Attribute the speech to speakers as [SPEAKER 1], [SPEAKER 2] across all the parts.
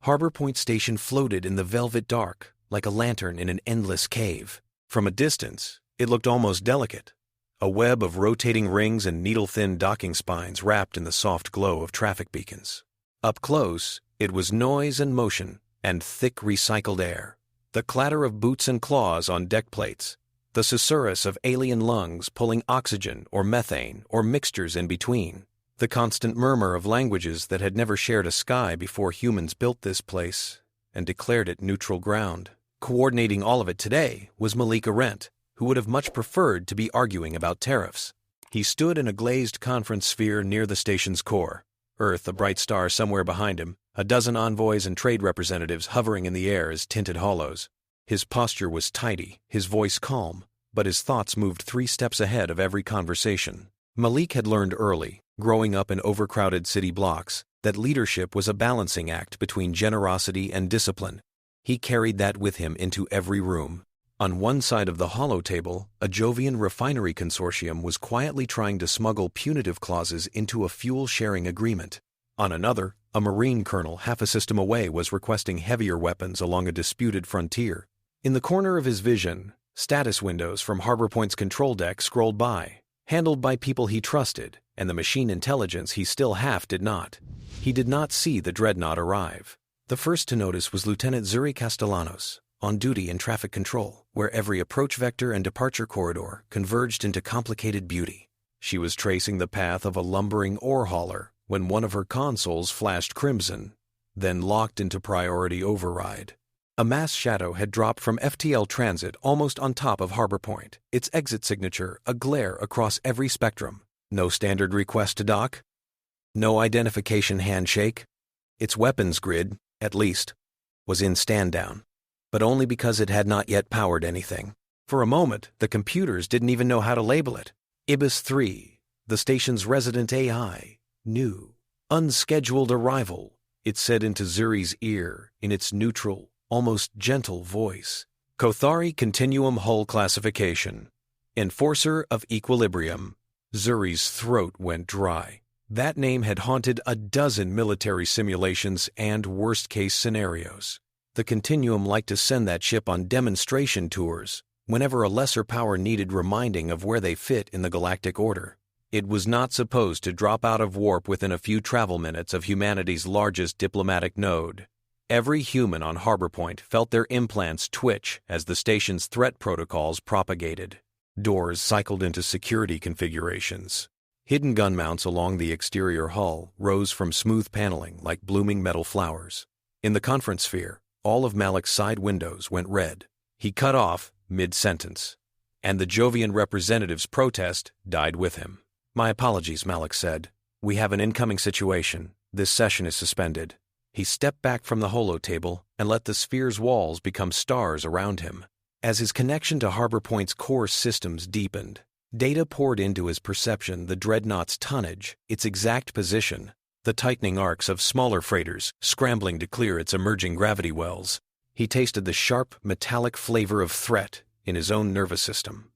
[SPEAKER 1] Harborpoint Station floated in the velvet dark, like a lantern in an endless cave. From a distance, it looked almost delicate, a web of rotating rings and needle-thin docking spines wrapped in the soft glow of traffic beacons. Up close, it was noise and motion, and thick recycled air. The clatter of boots and claws on deck plates, the susurrus of alien lungs pulling oxygen or methane or mixtures in between, the constant murmur of languages that had never shared a sky before humans built this place and declared it neutral ground. Coordinating all of it today was Malik Arendt, who would have much preferred to be arguing about tariffs. He stood in a glazed conference sphere near the station's core, Earth a bright star somewhere behind him, a dozen envoys and trade representatives hovering in the air as tinted hollows. His posture was tidy, his voice calm, but his thoughts moved 3 steps ahead of every conversation. Malik had learned early, growing up in overcrowded city blocks, that leadership was a balancing act between generosity and discipline. He carried that with him into every room. On one side of the hollow table, a Jovian refinery consortium was quietly trying to smuggle punitive clauses into a fuel-sharing agreement. On another, a Marine colonel half a system away was requesting heavier weapons along a disputed frontier. In the corner of his vision, status windows from Harborpoint's control deck scrolled by, handled by people he trusted, and the machine intelligence he still half did not. He did not see the Dreadnought arrive. The first to notice was Lieutenant Surya Castellanos, on duty in traffic control, where every approach vector and departure corridor converged into complicated beauty. She was tracing the path of a lumbering ore hauler when one of her consoles flashed crimson, then locked into priority override. A mass shadow had dropped from FTL Transit almost on top of Harborpoint, its exit signature a glare across every spectrum. No standard request to dock, no identification handshake. Its weapons grid, at least, was in stand-down, but only because it had not yet powered anything. For a moment, the computers didn't even know how to label it. Ibis 3, the station's resident AI, new, unscheduled arrival, it said into Zuri's ear in its neutral, almost gentle voice. Qothari Continuum hull classification. Enforcer of equilibrium. Zuri's throat went dry. That name had haunted a dozen military simulations and worst-case scenarios. The Continuum liked to send that ship on demonstration tours whenever a lesser power needed reminding of where they fit in the galactic order. It was not supposed to drop out of warp within a few travel minutes of humanity's largest diplomatic node. Every human on Harborpoint felt their implants twitch as the station's threat protocols propagated. Doors cycled into security configurations. Hidden gun mounts along the exterior hull rose from smooth paneling like blooming metal flowers. In the conference sphere, all of Malik's side windows went red. He cut off mid-sentence, and the Jovian representative's protest died with him. "My apologies," Malik said. "We have an incoming situation. This session is suspended." He stepped back from the holotable and let the sphere's walls become stars around him. As his connection to Harborpoint's core systems deepened, data poured into his perception the Dreadnought's tonnage, its exact position, the tightening arcs of smaller freighters scrambling to clear its emerging gravity wells. He tasted the sharp, metallic flavor of threat in his own nervous system.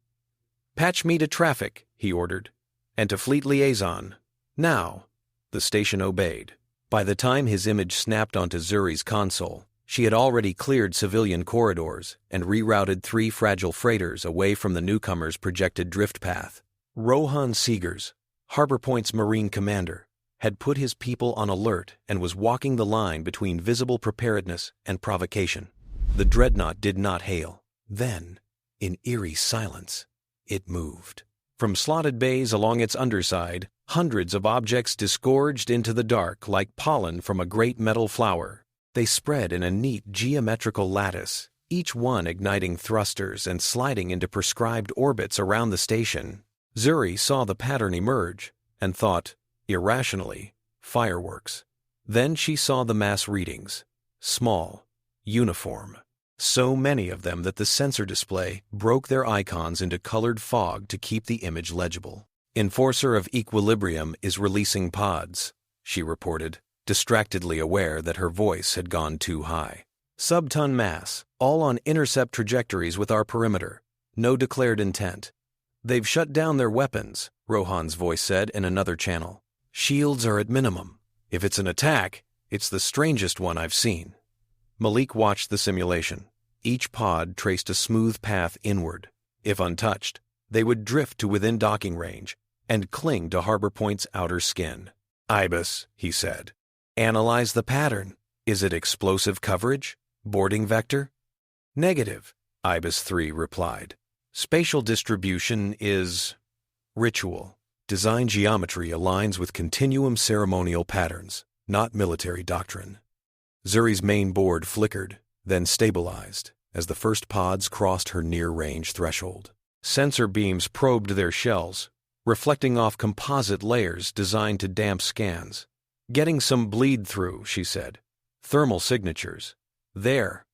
[SPEAKER 1] "Patch me to traffic," he ordered, "and to fleet liaison. Now." The station obeyed. By the time his image snapped onto Zuri's console, she had already cleared civilian corridors and rerouted 3 fragile freighters away from the newcomer's projected drift path. Rohan Seegers, Harborpoint's Marine commander, had put his people on alert and was walking the line between visible preparedness and provocation. The Dreadnought did not hail. Then, in eerie silence, it moved. From slotted bays along its underside, hundreds of objects disgorged into the dark like pollen from a great metal flower. They spread in a neat geometrical lattice, each one igniting thrusters and sliding into prescribed orbits around the station. Zuri saw the pattern emerge and thought, irrationally, fireworks. Then she saw the mass readings. Small, uniform. So many of them that the sensor display broke their icons into colored fog to keep the image legible. "Enforcer of equilibrium is releasing pods," she reported, distractedly aware that her voice had gone too high. "Sub-ton mass, all on intercept trajectories with our perimeter. No declared intent. They've shut down their weapons," Rohan's voice said in another channel. "Shields are at minimum. If it's an attack, it's the strangest one I've seen." Malik watched the simulation. Each pod traced a smooth path inward. If untouched, they would drift to within docking range and cling to Harborpoint's outer skin. "Ibis," he said. "Analyze the pattern. Is it explosive coverage? Boarding vector?" "Negative," Ibis 3 replied. "Spatial distribution is ritual. Design geometry aligns with continuum ceremonial patterns, not military doctrine." Zuri's main board flickered, then stabilized as the first pods crossed her near-range threshold. Sensor beams probed their shells, reflecting off composite layers designed to damp scans. "Getting some bleed through," she said. "Thermal signatures. There."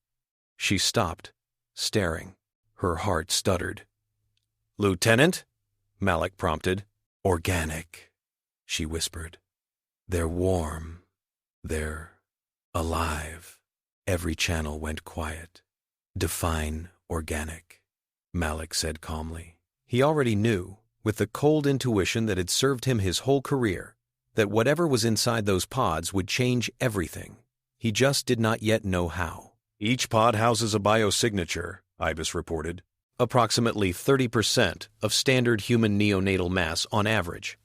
[SPEAKER 1] She stopped, staring. Her heart stuttered. "Lieutenant?" Malik prompted. "Organic," she whispered. "They're warm. They're alive." Every channel went quiet. "Define organic," Malik said calmly. He already knew, with the cold intuition that had served him his whole career, that whatever was inside those pods would change everything. He just did not yet know how. "Each pod houses a biosignature," Ibis reported. "Approximately 30% of standard human neonatal mass on average.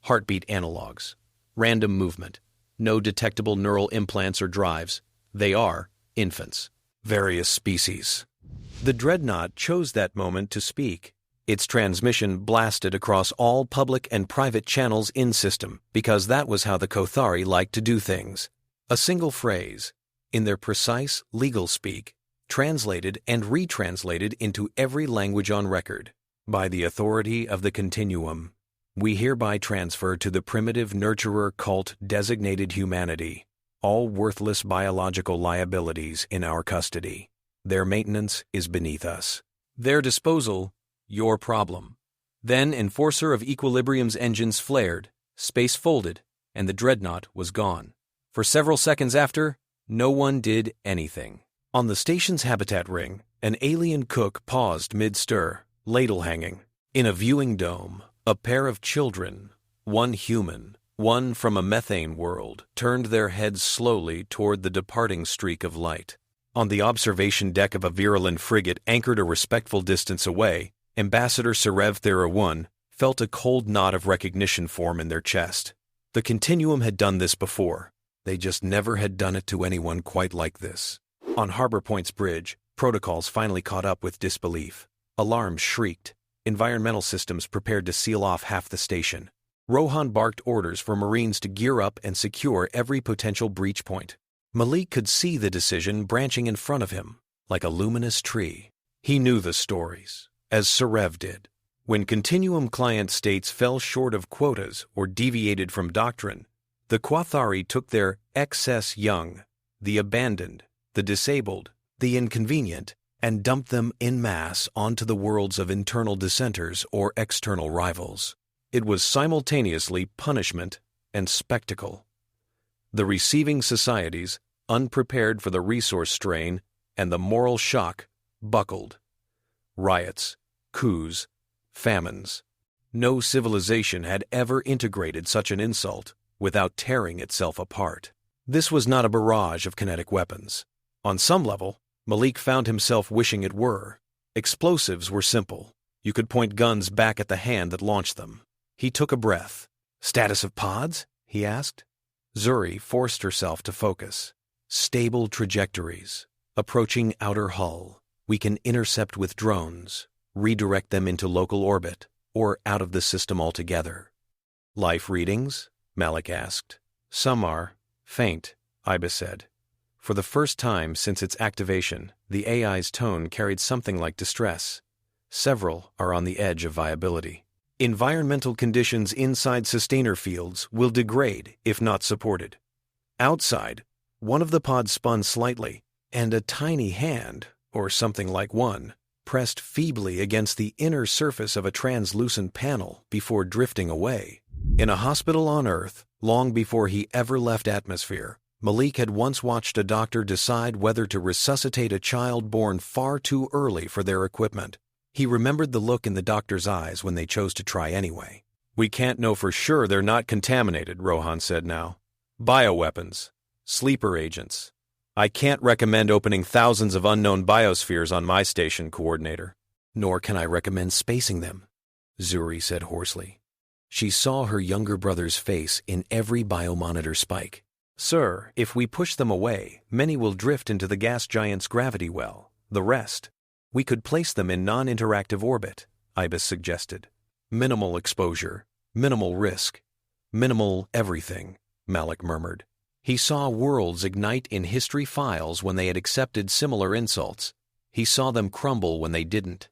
[SPEAKER 1] Heartbeat analogs. Random movement. No detectable neural implants or drives. They are infants. Various species." The Dreadnought chose that moment to speak. Its transmission blasted across all public and private channels in system, because that was how the Qothari liked to do things. A single phrase, in their precise legal speak, translated and retranslated into every language on record. "By the authority of the Continuum, we hereby transfer to the primitive nurturer cult designated humanity all worthless biological liabilities in our custody. Their maintenance is beneath us. Their disposal, your problem." Then Enforcer of Equilibrium's engines flared, space folded, and the Dreadnought was gone. For several seconds after, no one did anything. On the station's habitat ring, an alien cook paused mid-stir, ladle hanging. In a viewing dome, a pair of children, one human, one from a methane world, turned their heads slowly toward the departing streak of light. On the observation deck of a virulent frigate anchored a respectful distance away, Ambassador Serev Thera-1 felt a cold knot of recognition form in their chest. The Continuum had done this before. They just never had done it to anyone quite like this. On Harborpoint's bridge, protocols finally caught up with disbelief. Alarms shrieked. Environmental systems prepared to seal off half the station. Rohan barked orders for Marines to gear up and secure every potential breach point. Malik could see the decision branching in front of him, like a luminous tree. He knew the stories, as Serev did. When Continuum client states fell short of quotas or deviated from doctrine, the Qothari took their excess young, the abandoned, the disabled, the inconvenient, and dumped them en masse onto the worlds of internal dissenters or external rivals. It was simultaneously punishment and spectacle. The receiving societies, unprepared for the resource strain and the moral shock, buckled. Riots, coups, famines. No civilization had ever integrated such an insult without tearing itself apart. This was not a barrage of kinetic weapons. On some level, Malik found himself wishing it were. Explosives were simple. You could point guns back at the hand that launched them. He took a breath. "Status of pods?" he asked. Zuri forced herself to focus. "Stable trajectories. Approaching outer hull. We can intercept with drones, redirect them into local orbit, or out of the system altogether." "Life readings?" Malik asked. "Some are faint," Ibis said. For the first time since its activation, the AI's tone carried something like distress. "Several are on the edge of viability. Environmental conditions inside sustainer fields will degrade if not supported. Outside, one of the pods spun slightly, and a tiny hand, or something like one, pressed feebly against the inner surface of a translucent panel before drifting away. In a hospital on Earth, long before he ever left atmosphere, Malik had once watched a doctor decide whether to resuscitate a child born far too early for their equipment. He remembered the look in the doctor's eyes when they chose to try anyway. "We can't know for sure they're not contaminated," Rohan said now. "Bioweapons. Sleeper agents. I can't recommend opening thousands of unknown biospheres on my station, Coordinator. Nor can I recommend spacing them, Zuri said hoarsely. She saw her younger brother's face in every biomonitor spike. Sir, if we push them away, many will drift into the gas giant's gravity well. The rest, we could place them in non-interactive orbit, Ibis suggested. Minimal exposure, minimal risk, minimal everything, Malik murmured. He saw worlds ignite in history files when they had accepted similar insults. He saw them crumble when they didn't.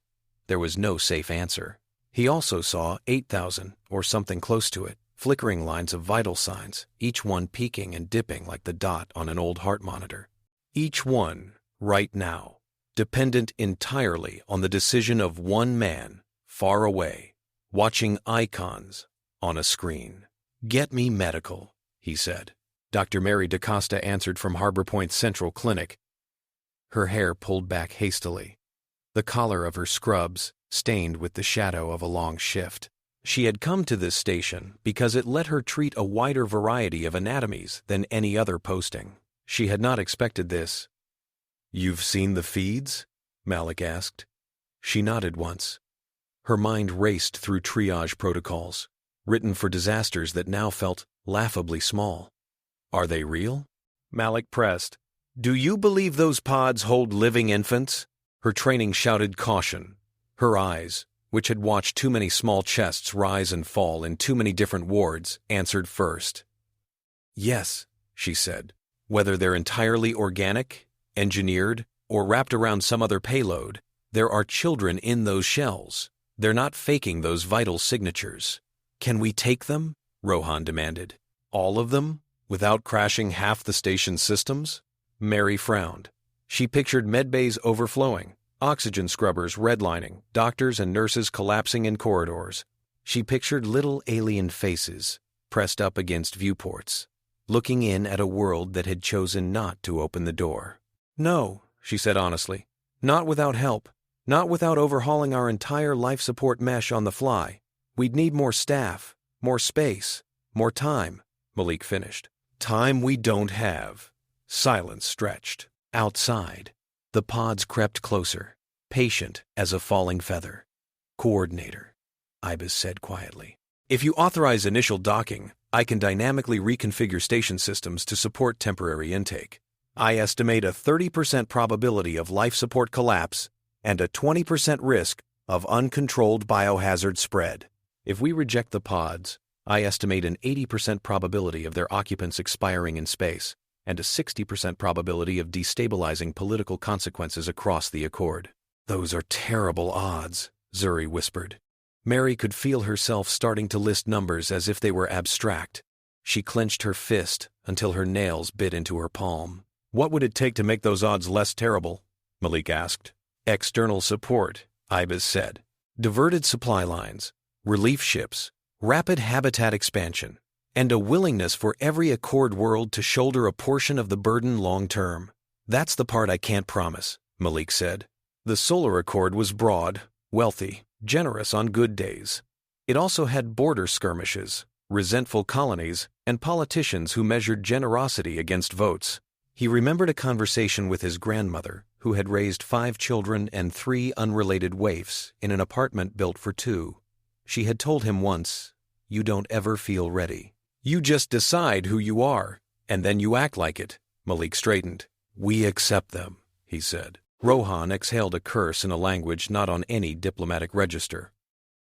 [SPEAKER 1] There was no safe answer. He also saw 8,000, or something close to it, flickering lines of vital signs, each one peaking and dipping like the dot on an old heart monitor. Each one, right now, dependent entirely on the decision of one man, far away, watching icons on a screen. Get me medical, he said. Dr. Meri DaCosta answered from Harborpoint Central Clinic, her hair pulled back hastily, the collar of her scrubs stained with the shadow of a long shift. She had come to this station because it let her treat a wider variety of anatomies than any other posting. She had not expected this. You've seen the feeds? Malik asked. She nodded once. Her mind raced through triage protocols, written for disasters that now felt laughably small. Are they real? Malik pressed. Do you believe those pods hold living infants? Her training shouted caution. Her eyes, which had watched too many small chests rise and fall in too many different wards, answered first. Yes, she said. Whether they're entirely organic, engineered, or wrapped around some other payload, there are children in those shells. They're not faking those vital signatures. Can we take them? Rohan demanded. All of them? Without crashing half the station's systems? Meri frowned. She pictured medbays overflowing, oxygen scrubbers redlining, doctors and nurses collapsing in corridors. She pictured little alien faces pressed up against viewports, looking in at a world that had chosen not to open the door. No, she said honestly. Not without help. Not without overhauling our entire life support mesh on the fly. We'd need more staff, more space, more time, Malik finished. Time we don't have. Silence stretched. Outside, the pods crept closer, patient as a falling feather. Coordinator, Ibis said quietly. If you authorize initial docking, I can dynamically reconfigure station systems to support temporary intake. I estimate a 30% probability of life support collapse and a 20% risk of uncontrolled biohazard spread. If we reject the pods, I estimate an 80% probability of their occupants expiring in space and a 60% probability of destabilizing political consequences across the Accord. Those are terrible odds, Zuri whispered. Meri could feel herself starting to list numbers as if they were abstract. She clenched her fist until her nails bit into her palm. What would it take to make those odds less terrible? Malik asked. External support, Ibis said. Diverted supply lines, relief ships, rapid habitat expansion, and a willingness for every Accord world to shoulder a portion of the burden long term. That's the part I can't promise, Malik said. The Solar Accord was broad, wealthy, generous on good days. It also had border skirmishes, resentful colonies, and politicians who measured generosity against votes. He remembered a conversation with his grandmother, who had raised 5 children and 3 unrelated waifs in an apartment built for 2. She had told him once, "You don't ever feel ready. You just decide who you are, and then you act like it." Malik straightened. "We accept them," he said. Rohan exhaled a curse in a language not on any diplomatic register.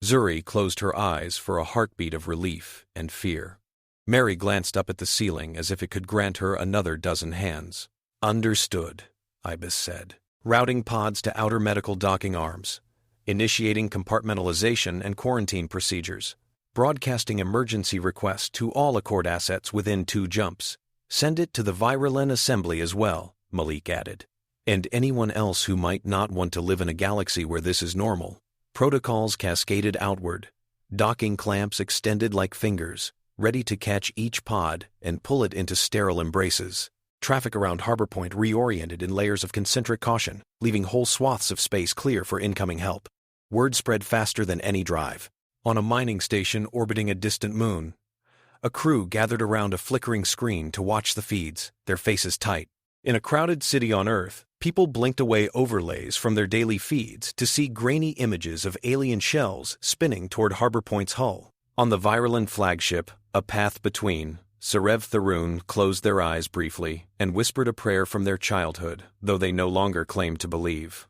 [SPEAKER 1] Zuri closed her eyes for a heartbeat of relief and fear. Meri glanced up at the ceiling as if it could grant her another dozen hands. "Understood," Ibis said. Routing pods to outer medical docking arms, initiating compartmentalization and quarantine procedures, broadcasting emergency requests to all Accord assets within 2 jumps. Send it to the Virulent Assembly as well, Malik added. And anyone else who might not want to live in a galaxy where this is normal. Protocols cascaded outward, docking clamps extended like fingers, ready to catch each pod and pull it into sterile embraces. Traffic around Harborpoint reoriented in layers of concentric caution, leaving whole swaths of space clear for incoming help. Word spread faster than any drive. On a mining station orbiting a distant moon, a crew gathered around a flickering screen to watch the feeds, their faces tight. In a crowded city on Earth, people blinked away overlays from their daily feeds to see grainy images of alien shells spinning toward Harborpoint's hull. On the Vireland flagship, A Path Between, Serev Tharoon closed their eyes briefly and whispered a prayer from their childhood, though they no longer claimed to believe.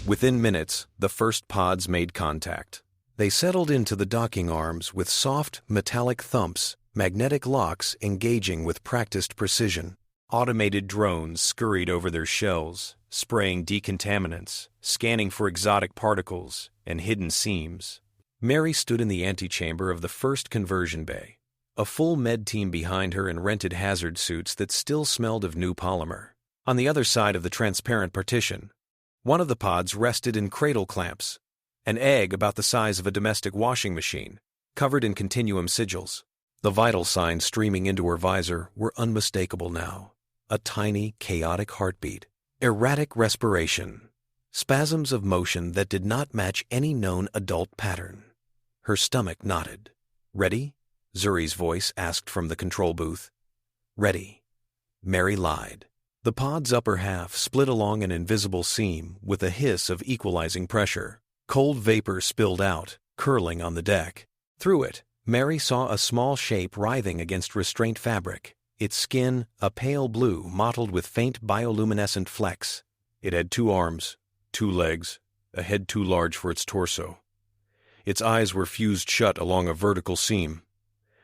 [SPEAKER 1] Within minutes, the first pods made contact. They settled into the docking arms with soft, metallic thumps, magnetic locks engaging with practiced precision. Automated drones scurried over their shells, spraying decontaminants, scanning for exotic particles and hidden seams. Meri stood in the antechamber of the first conversion bay, a full med team behind her in rented hazard suits that still smelled of new polymer. On the other side of the transparent partition, one of the pods rested in cradle clamps, an egg about the size of a domestic washing machine, covered in continuum sigils. The vital signs streaming into her visor were unmistakable now. A tiny, chaotic heartbeat, erratic respiration, spasms of motion that did not match any known adult pattern. Her stomach knotted. "Ready?" Zuri's voice asked from the control booth. "Ready." Meri lied. The pod's upper half split along an invisible seam with a hiss of equalizing pressure. Cold vapor spilled out, curling on the deck. Through it, Meri saw a small shape writhing against restraint fabric, its skin a pale blue mottled with faint bioluminescent flecks. It had 2 arms, 2 legs, a head too large for its torso. Its eyes were fused shut along a vertical seam.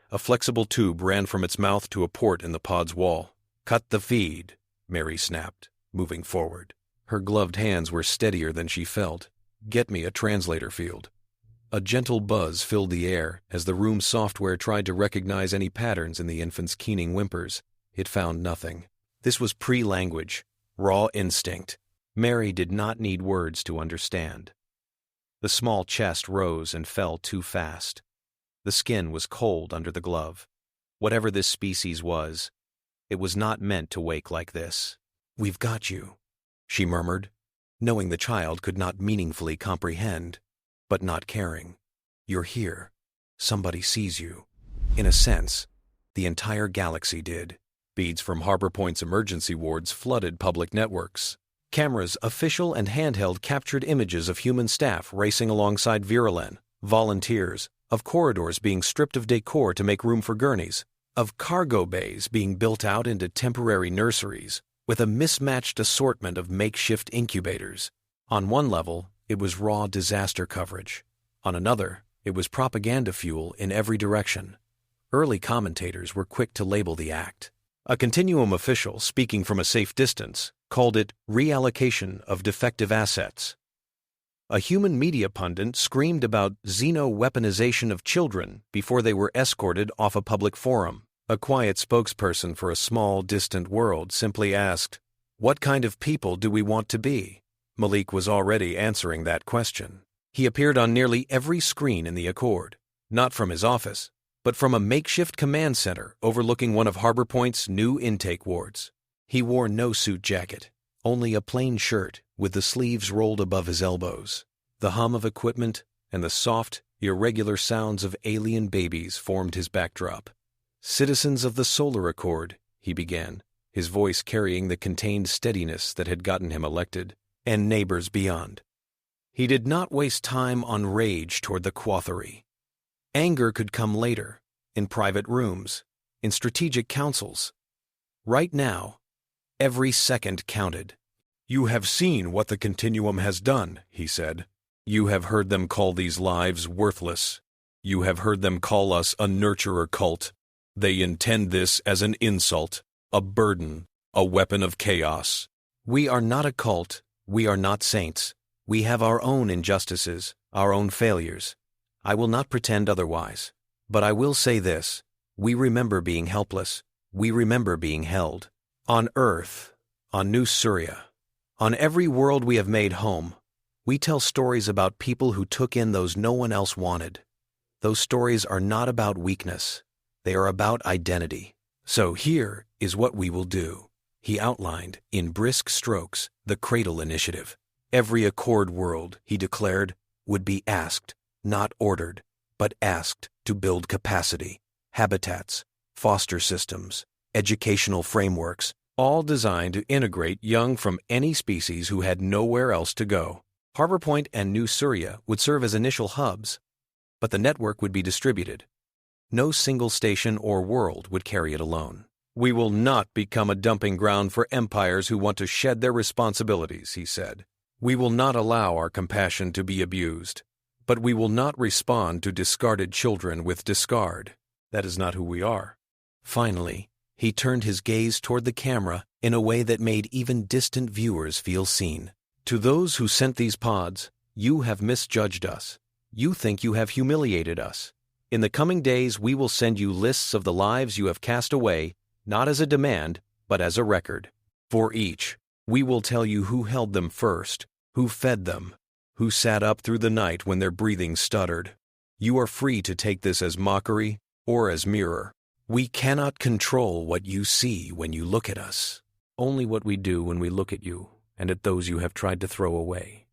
[SPEAKER 1] A flexible tube ran from its mouth to a port in the pod's wall. "Cut the feed," Meri snapped, moving forward. Her gloved hands were steadier than she felt. "Get me a translator field." A gentle buzz filled the air as the room's software tried to recognize any patterns in the infant's keening whimpers. It found nothing. This was pre-language, raw instinct. Meri did not need words to understand. The small chest rose and fell too fast. The skin was cold under the glove. Whatever this species was, it was not meant to wake like this. "We've got you," she murmured, knowing the child could not meaningfully comprehend, but not caring. "You're here. Somebody sees you." In a sense, the entire galaxy did. Feeds from Harborpoint's emergency wards flooded public networks. Cameras, official and handheld, captured images of human staff racing alongside Virulent, volunteers, of corridors being stripped of decor to make room for gurneys, of cargo bays being built out into temporary nurseries, with a mismatched assortment of makeshift incubators. On one level, it was raw disaster coverage. On another, it was propaganda fuel in every direction. Early commentators were quick to label the act. A Continuum official, speaking from a safe distance, called it reallocation of defective assets. A human media pundit screamed about xeno-weaponization of children before they were escorted off a public forum. A quiet spokesperson for a small, distant world simply asked, "What kind of people do we want to be?" Malik was already answering that question. He appeared on nearly every screen in the Accord, not from his office, but from a makeshift command center overlooking one of Harborpoint's new intake wards. He wore no suit jacket, only a plain shirt with the sleeves rolled above his elbows. The hum of equipment and the soft, irregular sounds of alien babies formed his backdrop. "Citizens of the Solar Accord," he began, his voice carrying the contained steadiness that had gotten him elected, "and neighbors beyond." He did not waste time on rage toward the Qothari. Anger could come later, in private rooms, in strategic councils. Right now, every second counted. "You have seen what the Continuum has done," he said. "You have heard them call these lives worthless. You have heard them call us a nurturer cult. They intend this as an insult, a burden, a weapon of chaos. We are not a cult. We are not saints. We have our own injustices, our own failures. I will not pretend otherwise. But I will say this. We remember being helpless. We remember being held. On Earth, on New Surya, on every world we have made home, we tell stories about people who took in those no one else wanted. Those stories are not about weakness. They are about identity. So here is what we will do." He outlined, in brisk strokes, the Cradle Initiative. Every Accord world, he declared, would be asked, not ordered, but asked to build capacity, habitats, foster systems, educational frameworks, all designed to integrate young from any species who had nowhere else to go. Harborpoint and New Surya would serve as initial hubs, but the network would be distributed. No single station or world would carry it alone. "We will not become a dumping ground for empires who want to shed their responsibilities," he said. "We will not allow our compassion to be abused, but we will not respond to discarded children with discard. That is not who we are." Finally, he turned his gaze toward the camera in a way that made even distant viewers feel seen. "To those who sent these pods, you have misjudged us. You think you have humiliated us. In the coming days, we will send you lists of the lives you have cast away, not as a demand, but as a record. For each, we will tell you who held them first, who fed them, who sat up through the night when their breathing stuttered. You are free to take this as mockery or as mirror. We cannot control what you see when you look at us, only what we do when we look at you and at those you have tried to throw away."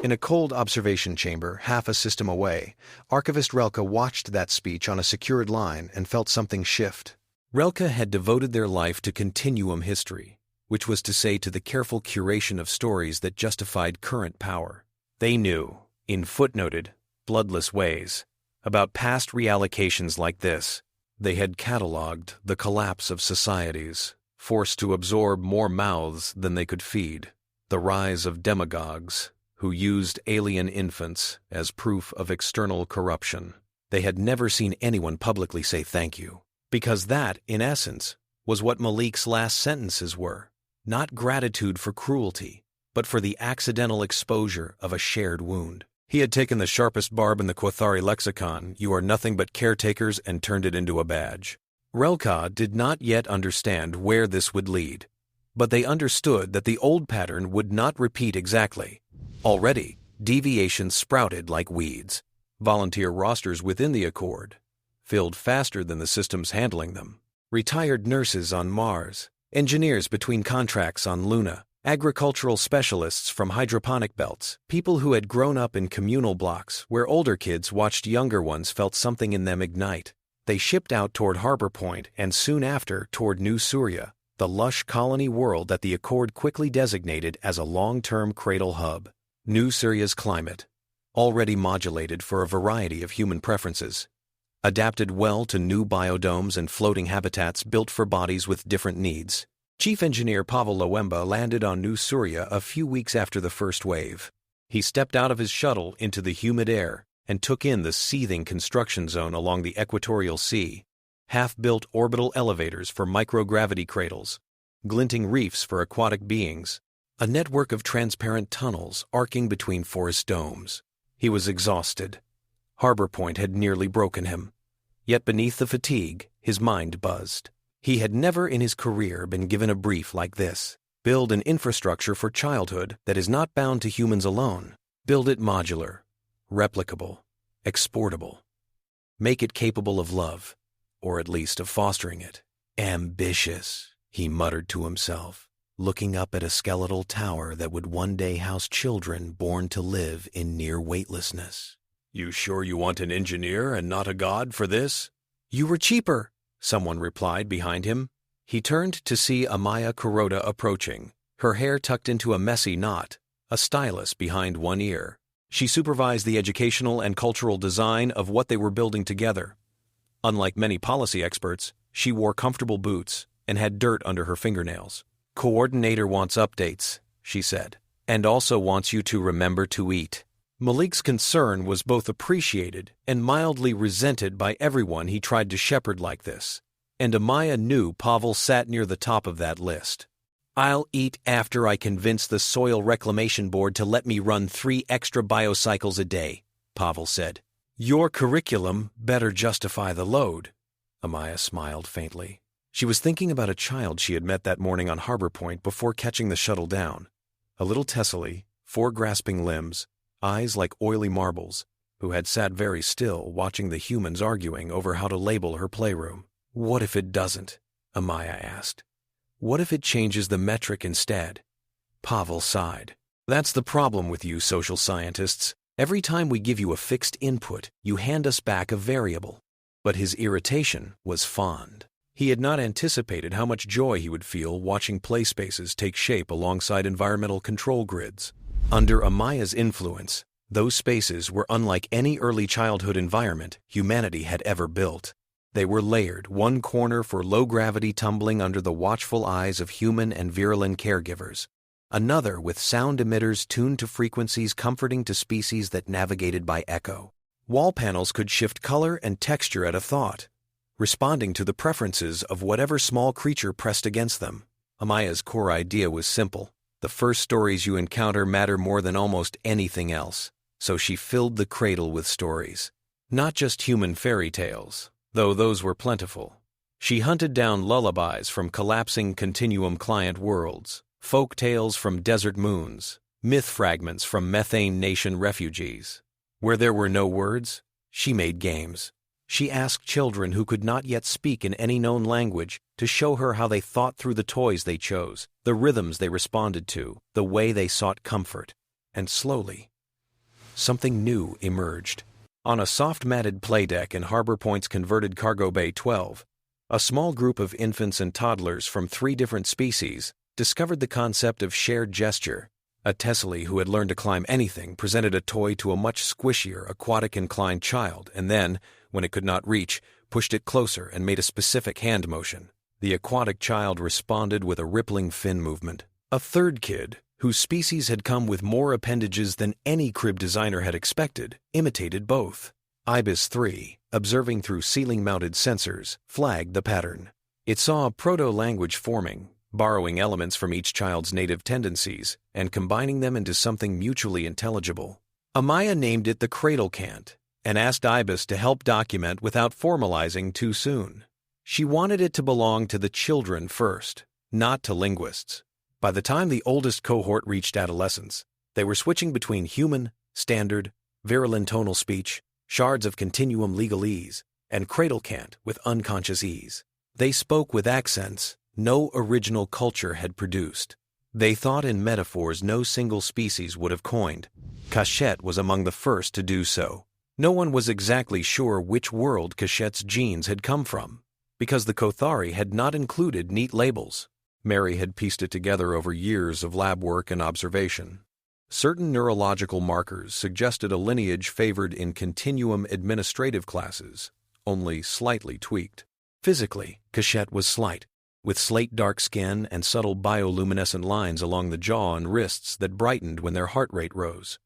[SPEAKER 1] In a cold observation chamber half a system away, Archivist Relqa watched that speech on a secured line and felt something shift. Relqa had devoted their life to continuum history, which was to say to the careful curation of stories that justified current power. They knew, in footnoted, bloodless ways, about past reallocations like this. They had catalogued the collapse of societies, forced to absorb more mouths than they could feed, the rise of demagogues who used alien infants as proof of external corruption. They had never seen anyone publicly say thank you, because that, in essence, was what Malik's last sentences were. Not gratitude for cruelty, but for the accidental exposure of a shared wound. He had taken the sharpest barb in the Qothari lexicon, "You are nothing but caretakers," and turned it into a badge. Relqa did not yet understand where this would lead, but they understood that the old pattern would not repeat exactly. Already, deviations sprouted like weeds. Volunteer rosters within the Accord filled faster than the systems handling them. Retired nurses on Mars, engineers between contracts on Luna, agricultural specialists from hydroponic belts, people who had grown up in communal blocks where older kids watched younger ones felt something in them ignite. They shipped out toward Harborpoint and soon after toward New Surya, the lush colony world that the Accord quickly designated as a long-term cradle hub. New Surya's climate, already modulated for a variety of human preferences, adapted well to new biodomes and floating habitats built for bodies with different needs. Chief Engineer Pavel Lowemba landed on New Surya a few weeks after the first wave. He stepped out of his shuttle into the humid air and took in the seething construction zone along the equatorial sea, half-built orbital elevators for microgravity cradles, glinting reefs for aquatic beings, a network of transparent tunnels arcing between forest domes. He was exhausted. Harborpoint had nearly broken him. Yet beneath the fatigue, his mind buzzed. He had never in his career been given a brief like this. Build an infrastructure for childhood that is not bound to humans alone. Build it modular, replicable, exportable. Make it capable of love, or at least of fostering it. Ambitious, he muttered to himself, looking up at a skeletal tower that would one day house children born to live in near weightlessness. "You sure you want an engineer and not a god for this?" "You were cheaper," someone replied behind him. He turned to see Amaia Kuroda approaching, her hair tucked into a messy knot, a stylus behind one ear. She supervised the educational and cultural design of what they were building together. Unlike many policy experts, she wore comfortable boots and had dirt under her fingernails. "Coordinator wants updates," she said, "and also wants you to remember to eat." Malik's concern was both appreciated and mildly resented by everyone he tried to shepherd like this, and Amaia knew Pavel sat near the top of that list. "I'll eat after I convince the Soil Reclamation Board to let me run 3 extra biocycles a day," Pavel said. "Your curriculum better justify the load." Amaia smiled faintly. She was thinking about a child she had met that morning on Harborpoint before catching the shuttle down. A little tessely, 4 grasping limbs, eyes like oily marbles, who had sat very still watching the humans arguing over how to label her playroom. "What if it doesn't?" Amaia asked. "What if it changes the metric instead?" Pavel sighed. "That's the problem with you social scientists. Every time we give you a fixed input, you hand us back a variable." But his irritation was fond. He had not anticipated how much joy he would feel watching play spaces take shape alongside environmental control grids. Under Amaia's influence, those spaces were unlike any early childhood environment humanity had ever built. They were layered, one corner for low-gravity tumbling under the watchful eyes of human and virulent caregivers, another with sound emitters tuned to frequencies comforting to species that navigated by echo. Wall panels could shift color and texture at a thought, responding to the preferences of whatever small creature pressed against them. Amaia's core idea was simple. The first stories you encounter matter more than almost anything else, so she filled the cradle with stories. Not just human fairy tales, though those were plentiful. She hunted down lullabies from collapsing continuum client worlds, folk tales from desert moons, myth fragments from methane nation refugees. Where there were no words, she made games. She asked children who could not yet speak in any known language to show her how they thought through the toys they chose, the rhythms they responded to, the way they sought comfort. And slowly, something new emerged. On a soft-matted playdeck in Harborpoint's converted cargo bay 12, a small group of infants and toddlers from 3 different species discovered the concept of shared gesture. A tesserae who had learned to climb anything presented a toy to a much squishier, aquatic-inclined child, and then, when it could not reach, pushed it closer and made a specific hand motion. The aquatic child responded with a rippling fin movement. A third kid, whose species had come with more appendages than any crib designer had expected, imitated both. Ibis 3, observing through ceiling-mounted sensors, flagged the pattern. It saw a proto-language forming, borrowing elements from each child's native tendencies and combining them into something mutually intelligible. Amaia named it the Cradle Cant and asked Ibis to help document without formalizing too soon. She wanted it to belong to the children first, not to linguists. By the time the oldest cohort reached adolescence, they were switching between human, standard, virulent tonal speech, shards of continuum legalese, and Cradle Cant with unconscious ease. They spoke with accents no original culture had produced. They thought in metaphors no single species would have coined. Kashet was among the first to do so. No one was exactly sure which world Kashet's genes had come from, because the Qothari had not included neat labels. Meri had pieced it together over years of lab work and observation. Certain neurological markers suggested a lineage favored in continuum administrative classes, only slightly tweaked. Physically, Kashet was slight, with slate-dark skin and subtle bioluminescent lines along the jaw and wrists that brightened when their heart rate rose.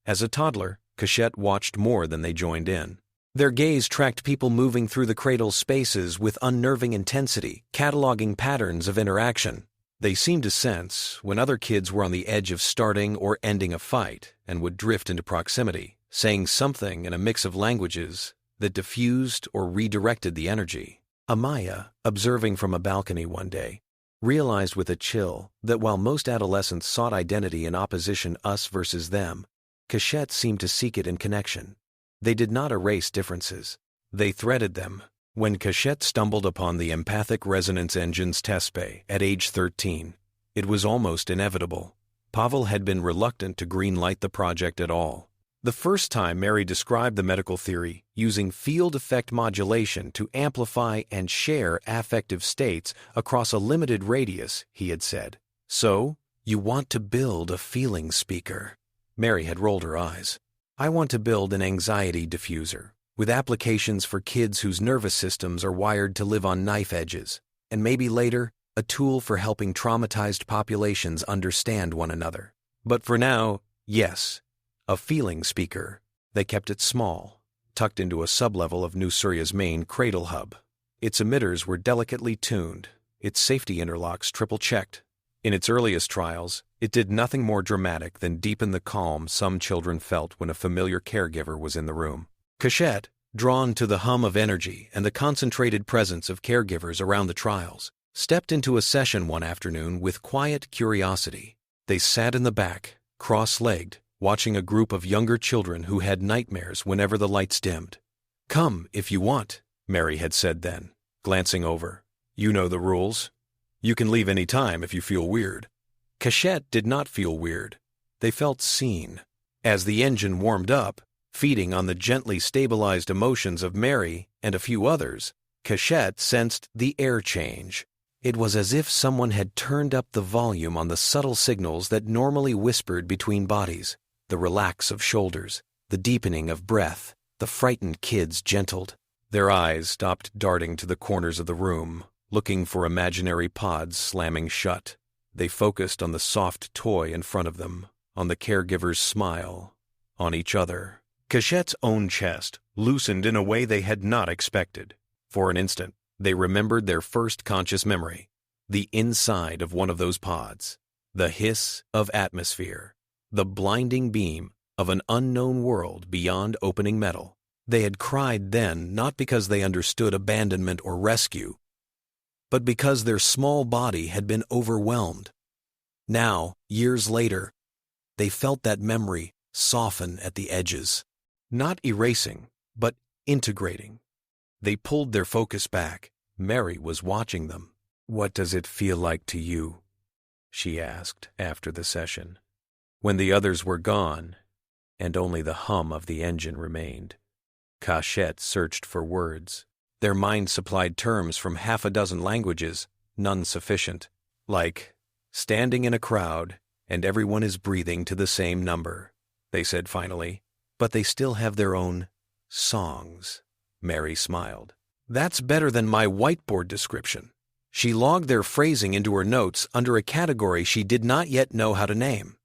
[SPEAKER 1] As a toddler, Kashet watched more than they joined in. Their gaze tracked people moving through the cradle's spaces with unnerving intensity, cataloging patterns of interaction. They seemed to sense when other kids were on the edge of starting or ending a fight and would drift into proximity, saying something in a mix of languages that diffused or redirected the energy. Amaia, observing from a balcony one day, realized with a chill that while most adolescents sought identity in opposition us versus them, Kashet seemed to seek it in connection. They did not erase differences. They threaded them. When Kashet stumbled upon the Empathic Resonance Engine's test bay at age 13, it was almost inevitable. Pavel had been reluctant to green-light the project at all. The first time Meri described the medical theory using field effect modulation to amplify and share affective states across a limited radius, he had said, "So, you want to build a feeling speaker." Meri had rolled her eyes. "I want to build an anxiety diffuser, with applications for kids whose nervous systems are wired to live on knife edges, and maybe later, a tool for helping traumatized populations understand one another. But for now, yes, a feeling speaker." They kept it small, tucked into a sublevel of New Surya's main cradle hub. Its emitters were delicately tuned, its safety interlocks triple-checked. In its earliest trials, it did nothing more dramatic than deepen the calm some children felt when a familiar caregiver was in the room. Kashet, drawn to the hum of energy and the concentrated presence of caregivers around the trials, stepped into a session one afternoon with quiet curiosity. They sat in the back, cross-legged, watching a group of younger children who had nightmares whenever the lights dimmed. "Come if you want," Meri had said then, glancing over. "You know the rules. You can leave any time if you feel weird." Kashet did not feel weird. They felt seen. As the engine warmed up, feeding on the gently stabilized emotions of Meri and a few others, Kashet sensed the air change. It was as if someone had turned up the volume on the subtle signals that normally whispered between bodies, the relax of shoulders, the deepening of breath. The frightened kids gentled. Their eyes stopped darting to the corners of the room, looking for imaginary pods slamming shut. They focused on the soft toy in front of them, on the caregiver's smile, on each other. Kashet's own chest loosened in a way they had not expected. For an instant, they remembered their first conscious memory, the inside of one of those pods, the hiss of atmosphere, the blinding beam of an unknown world beyond opening metal. They had cried then not because they understood abandonment or rescue, but because their small body had been overwhelmed. Now, years later, they felt that memory soften at the edges, not erasing, but integrating. They pulled their focus back. Meri was watching them. "What does it feel like to you?" she asked after the session. When the others were gone, and only the hum of the engine remained, Kashet searched for words. Their mind supplied terms from half a dozen languages, none sufficient, like, "standing in a crowd, and everyone is breathing to the same number," they said finally. "But they still have their own songs." Meri smiled. "That's better than my whiteboard description." She logged their phrasing into her notes under a category she did not yet know how to name.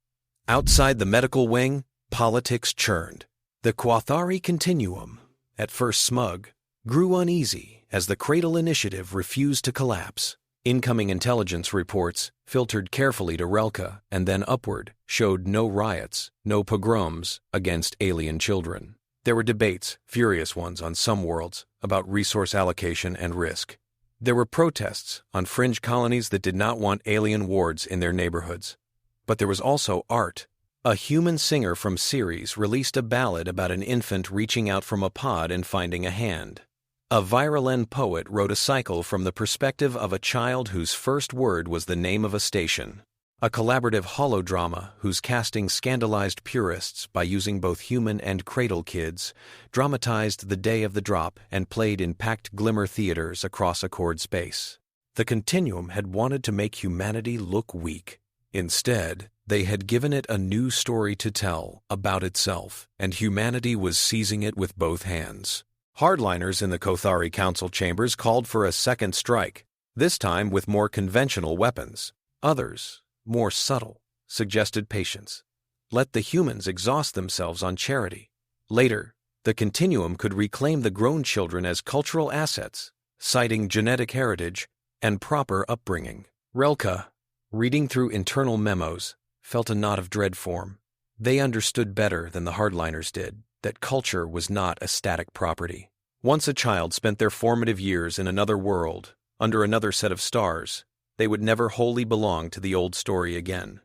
[SPEAKER 1] Outside the medical wing, politics churned. The Qothari Continuum, at first smug, grew uneasy as the Cradle Initiative refused to collapse. Incoming intelligence reports, filtered carefully to Relqa and then upward, showed no riots, no pogroms against alien children. There were debates, furious ones on some worlds, about resource allocation and risk. There were protests on fringe colonies that did not want alien wards in their neighborhoods. But there was also art. A human singer from Ceres released a ballad about an infant reaching out from a pod and finding a hand. A virulent poet wrote a cycle from the perspective of a child whose first word was the name of a station. A collaborative holodrama whose casting scandalized purists by using both human and cradle kids dramatized the day of the drop and played in packed glimmer theaters across a chord space. The Continuum had wanted to make humanity look weak. Instead, they had given it a new story to tell about itself, and humanity was seizing it with both hands. Hardliners in the Qothari Council chambers called for a second strike, this time with more conventional weapons. Others, more subtle, suggested patience. Let the humans exhaust themselves on charity. Later, the Continuum could reclaim the grown children as cultural assets, citing genetic heritage and proper upbringing. Relqa, reading through internal memos, felt a knot of dread form. They understood better than the hardliners did that culture was not a static property. Once a child spent their formative years in another world, under another set of stars, they would never wholly belong to the old story again.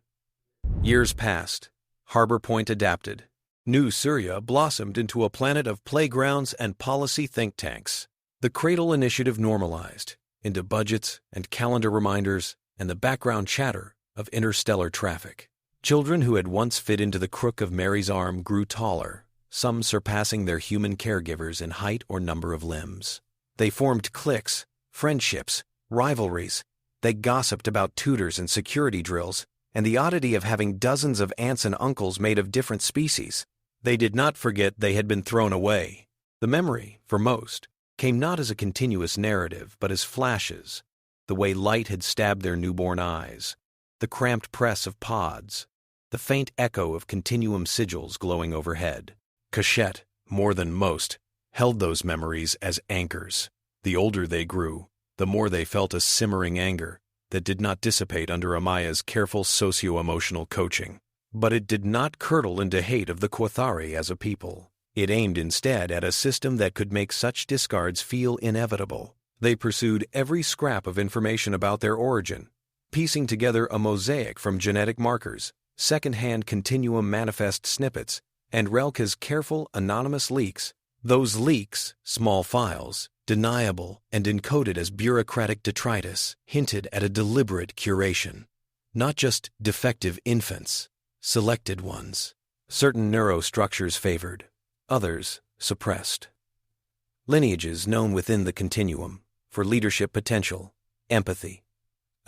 [SPEAKER 1] Years passed. Harborpoint adapted. New Surya blossomed into a planet of playgrounds and policy think tanks. The Cradle Initiative normalized into budgets and calendar reminders and the background chatter of interstellar traffic. Children who had once fit into the crook of Meri's arm grew taller, some surpassing their human caregivers in height or number of limbs. They formed cliques, friendships, rivalries. They gossiped about tutors and security drills, and the oddity of having dozens of aunts and uncles made of different species. They did not forget they had been thrown away. The memory, for most, came not as a continuous narrative, but as flashes, the way light had stabbed their newborn eyes, the cramped press of pods, the faint echo of Continuum sigils glowing overhead. Kashet, more than most, held those memories as anchors. The older they grew, the more they felt a simmering anger that did not dissipate under Amaia's careful socio-emotional coaching. But it did not curdle into hate of the Qothari as a people. It aimed instead at a system that could make such discards feel inevitable. They pursued every scrap of information about their origin, piecing together a mosaic from genetic markers, second-hand Continuum manifest snippets, and Relqa's careful, anonymous leaks. Those leaks, small files, deniable and encoded as bureaucratic detritus, hinted at a deliberate curation. Not just defective infants, selected ones. Certain neurostructures favored, others suppressed. Lineages known within the Continuum, for leadership potential, empathy,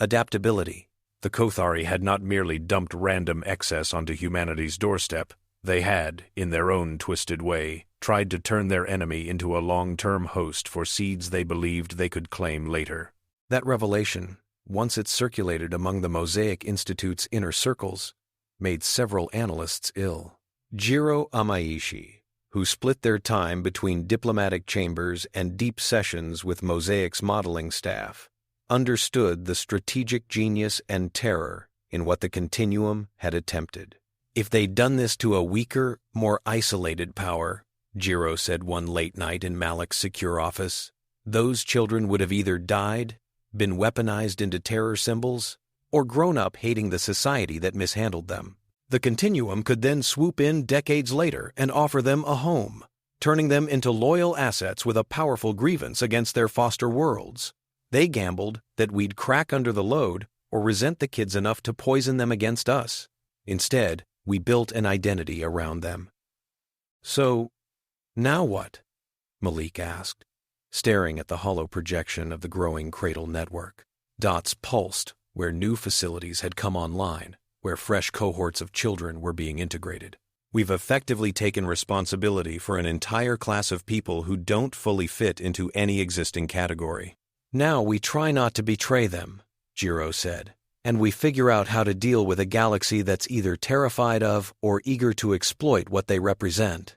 [SPEAKER 1] adaptability. The Qothari had not merely dumped random excess onto humanity's doorstep. They had, in their own twisted way, tried to turn their enemy into a long-term host for seeds they believed they could claim later. That revelation, once it circulated among the Mosaic Institute's inner circles, made several analysts ill. Jiro Amaishi, who split their time between diplomatic chambers and deep sessions with Mosaic's modeling staff, understood the strategic genius and terror in what the Continuum had attempted. If they'd done this to a weaker, more isolated power, Jiro said one late night in Malik's secure office, those children would have either died, been weaponized into terror symbols, or grown up hating the society that mishandled them. The Continuum could then swoop in decades later and offer them a home, turning them into loyal assets with a powerful grievance against their foster worlds. They gambled that we'd crack under the load or resent the kids enough to poison them against us. Instead, we built an identity around them. So, now what? Malik asked, staring at the hollow projection of the growing Cradle network. Dots pulsed where new facilities had come online, where fresh cohorts of children were being integrated. We've effectively taken responsibility for an entire class of people who don't fully fit into any existing category. Now we try not to betray them, Jiro said, and we figure out how to deal with a galaxy that's either terrified of or eager to exploit what they represent.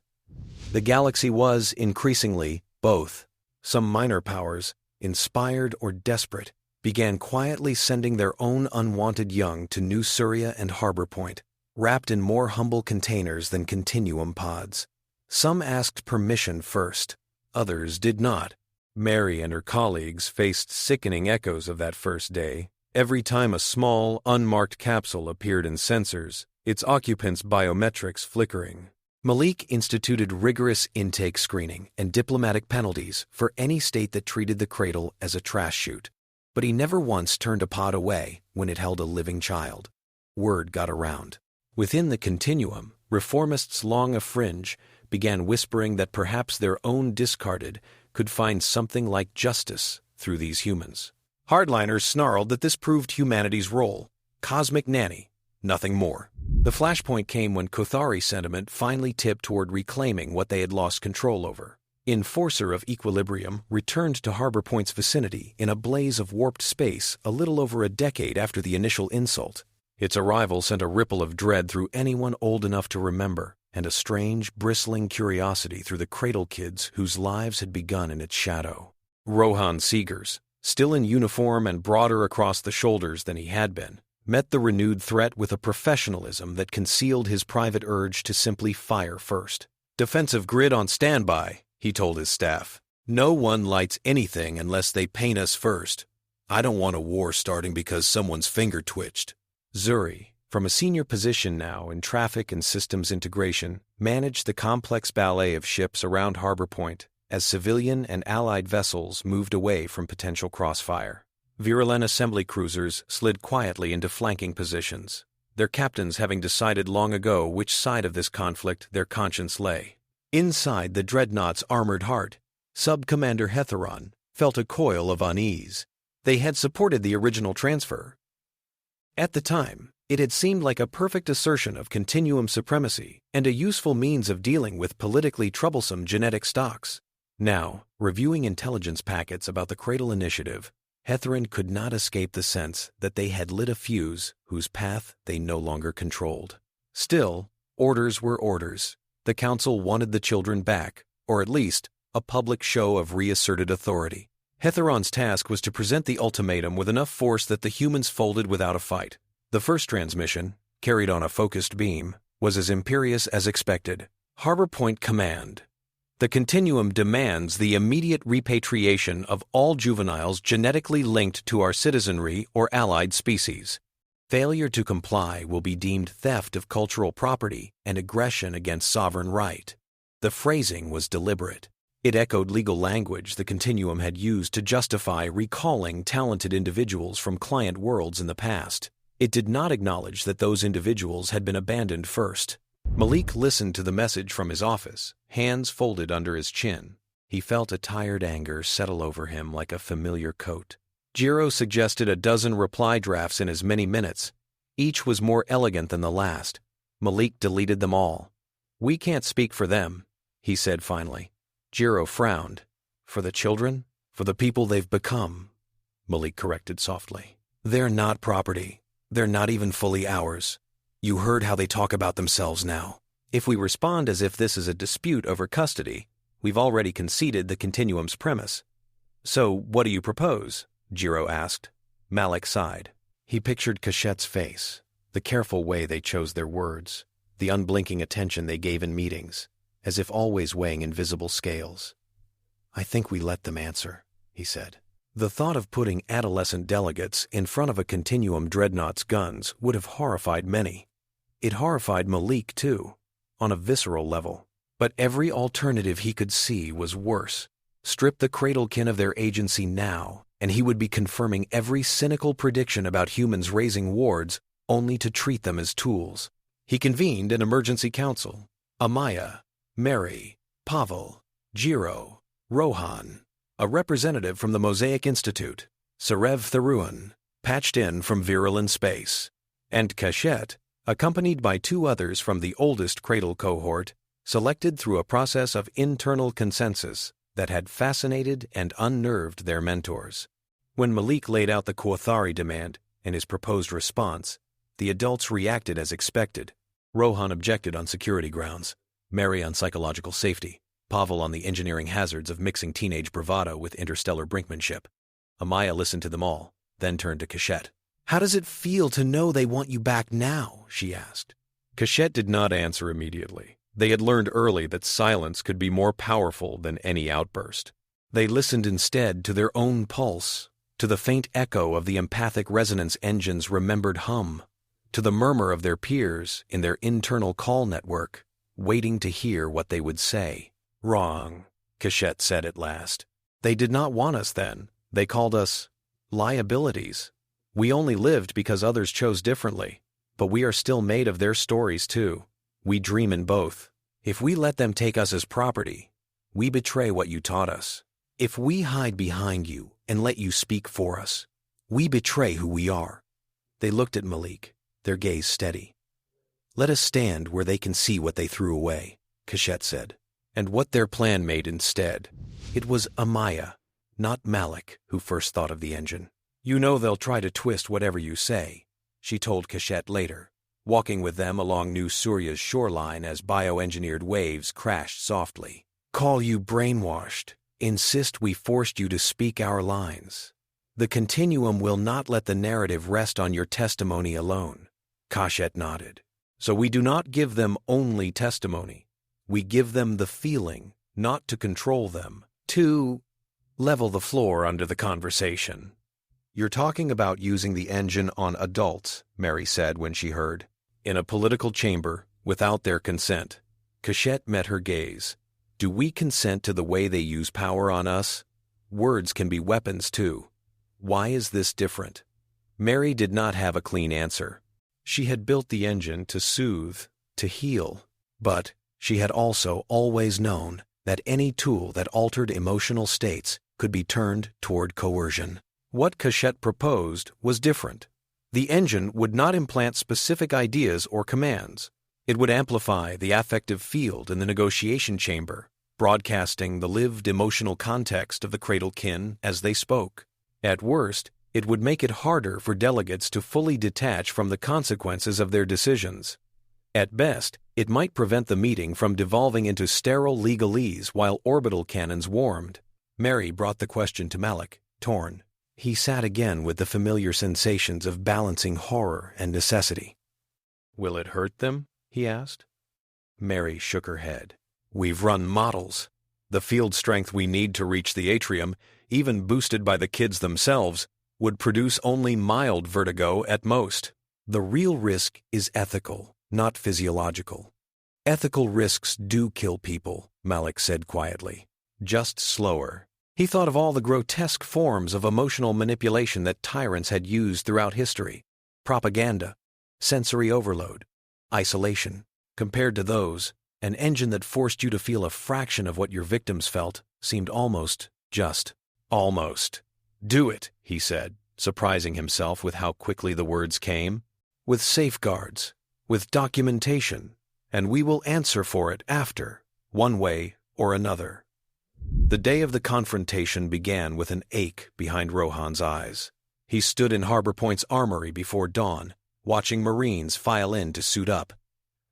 [SPEAKER 1] The galaxy was, increasingly, both. Some minor powers, inspired or desperate, began quietly sending their own unwanted young to New Surya and Harborpoint, wrapped in more humble containers than Continuum pods. Some asked permission first, others did not. Meri and her colleagues faced sickening echoes of that first day. Every time a small, unmarked capsule appeared in sensors, its occupants' biometrics flickering. Malik instituted rigorous intake screening and diplomatic penalties for any state that treated the Cradle as a trash chute. But he never once turned a pod away when it held a living child. Word got around. Within the Continuum, reformists long a fringe began whispering that perhaps their own discarded could find something like justice through these humans. Hardliners snarled that this proved humanity's role, cosmic nanny, nothing more. The flashpoint came when Qothari sentiment finally tipped toward reclaiming what they had lost control over. Enforcer of Equilibrium returned to Harborpoint's vicinity in a blaze of warped space a little over a decade after the initial insult. Its arrival sent a ripple of dread through anyone old enough to remember, and a strange, bristling curiosity through the Cradle kids whose lives had begun in its shadow. Rohan Seegers, still in uniform and broader across the shoulders than he had been, met the renewed threat with a professionalism that concealed his private urge to simply fire first. "Defensive grid on standby," he told his staff. "No one lights anything unless they paint us first. I don't want a war starting because someone's finger twitched." Surya, from a senior position now in traffic and systems integration, managed the complex ballet of ships around Harborpoint as civilian and allied vessels moved away from potential crossfire. Virulent assembly cruisers slid quietly into flanking positions, their captains having decided long ago which side of this conflict their conscience lay. Inside the Dreadnought's armored heart, Sub-Commander Hetheron felt a coil of unease. They had supported the original transfer. At the time, it had seemed like a perfect assertion of Continuum supremacy and a useful means of dealing with politically troublesome genetic stocks. Now, reviewing intelligence packets about the Cradle Initiative, Hetheron could not escape the sense that they had lit a fuse whose path they no longer controlled. Still, orders were orders. The Council wanted the children back, or at least a public show of reasserted authority. Hetheron's task was to present the ultimatum with enough force that the humans folded without a fight. The first transmission, carried on a focused beam, was as imperious as expected. Harborpoint Command. The Continuum demands the immediate repatriation of all juveniles genetically linked to our citizenry or allied species. Failure to comply will be deemed theft of cultural property and aggression against sovereign right. The phrasing was deliberate. It echoed legal language the Continuum had used to justify recalling talented individuals from client worlds in the past. It did not acknowledge that those individuals had been abandoned first. Malik listened to the message from his office, hands folded under his chin. He felt a tired anger settle over him like a familiar coat. Jiro suggested a dozen reply drafts in as many minutes. Each was more elegant than the last. Malik deleted them all. "We can't speak for them," he said finally. Jiro frowned. "For the children? For the people they've become," Malik corrected softly. "They're not property. They're not even fully ours. You heard how they talk about themselves now. If we respond as if this is a dispute over custody, we've already conceded the continuum's premise." "So what do you propose?" Jiro asked. Malik sighed. He pictured Kashet's face, the careful way they chose their words, the unblinking attention they gave in meetings, as if always weighing invisible scales. "I think we let them answer," he said. The thought of putting adolescent delegates in front of a continuum Dreadnought's guns would have horrified many. It horrified Malik, too, on a visceral level. But every alternative he could see was worse. Strip the Cradle Cant of their agency now, and he would be confirming every cynical prediction about humans raising wards only to treat them as tools. He convened an emergency council. Amaia, Meri, Pavel, Jiro, Rohan, a representative from the Mosaic Institute, Serev Tharuan, patched in from Virulent Space, and Kashet, accompanied by two others from the oldest Cradle cohort, selected through a process of internal consensus that had fascinated and unnerved their mentors. When Malik laid out the Qothari demand and his proposed response, the adults reacted as expected. Rohan objected on security grounds, Meri on psychological safety, Pavel on the engineering hazards of mixing teenage bravado with interstellar brinkmanship. Amaia listened to them all, then turned to Kashet. "How does it feel to know they want you back now?" she asked. Kashet did not answer immediately. They had learned early that silence could be more powerful than any outburst. They listened instead to their own pulse, to the faint echo of the Empathic Resonance Engine's remembered hum, to the murmur of their peers in their internal call network, waiting to hear what they would say. "Wrong," Kashet said at last. "They did not want us then. They called us liabilities. We only lived because others chose differently, but we are still made of their stories too. We dream in both. If we let them take us as property, we betray what you taught us. If we hide behind you and let you speak for us, we betray who we are." They looked at Malik, their gaze steady. "Let us stand where they can see what they threw away," Kashet said. And what their plan made instead. It was Amaia, not Malik, who first thought of the engine. "You know they'll try to twist whatever you say," she told Kashet later, walking with them along New Surya's shoreline as bioengineered waves crashed softly. "Call you brainwashed, insist we forced you to speak our lines. The continuum will not let the narrative rest on your testimony alone." Kashet nodded. "So we do not give them only testimony. We give them the feeling, not to control them, to level the floor under the conversation." "You're talking about using the engine on adults," Meri said when she heard. "In a political chamber, without their consent." Kashet met her gaze. "Do we consent to the way they use power on us? Words can be weapons too. Why is this different?" Meri did not have a clean answer. She had built the engine to soothe, to heal, but she had also always known that any tool that altered emotional states could be turned toward coercion. What Kashet proposed was different. The engine would not implant specific ideas or commands. It would amplify the affective field in the negotiation chamber, broadcasting the lived emotional context of the Cradle Cant as they spoke. At worst, it would make it harder for delegates to fully detach from the consequences of their decisions. At best, it might prevent the meeting from devolving into sterile legalese while orbital cannons warmed. Meri brought the question to Malik, torn. He sat again with the familiar sensations of balancing horror and necessity. "Will it hurt them?" he asked. Meri shook her head. "We've run models. The field strength we need to reach the atrium, even boosted by the kids themselves, would produce only mild vertigo at most. The real risk is ethical, not physiological. Ethical risks do kill people," Malik said quietly. "Just slower." He thought of all the grotesque forms of emotional manipulation that tyrants had used throughout history. Propaganda, sensory overload, isolation. Compared to those, an engine that forced you to feel a fraction of what your victims felt seemed almost. Do it, he said, surprising himself with how quickly the words came. With safeguards, with documentation, and we will answer for it after, one way or another. The day of the confrontation began with an ache behind Rohan's eyes. He stood in Harborpoint's armory before dawn, watching Marines file in to suit up.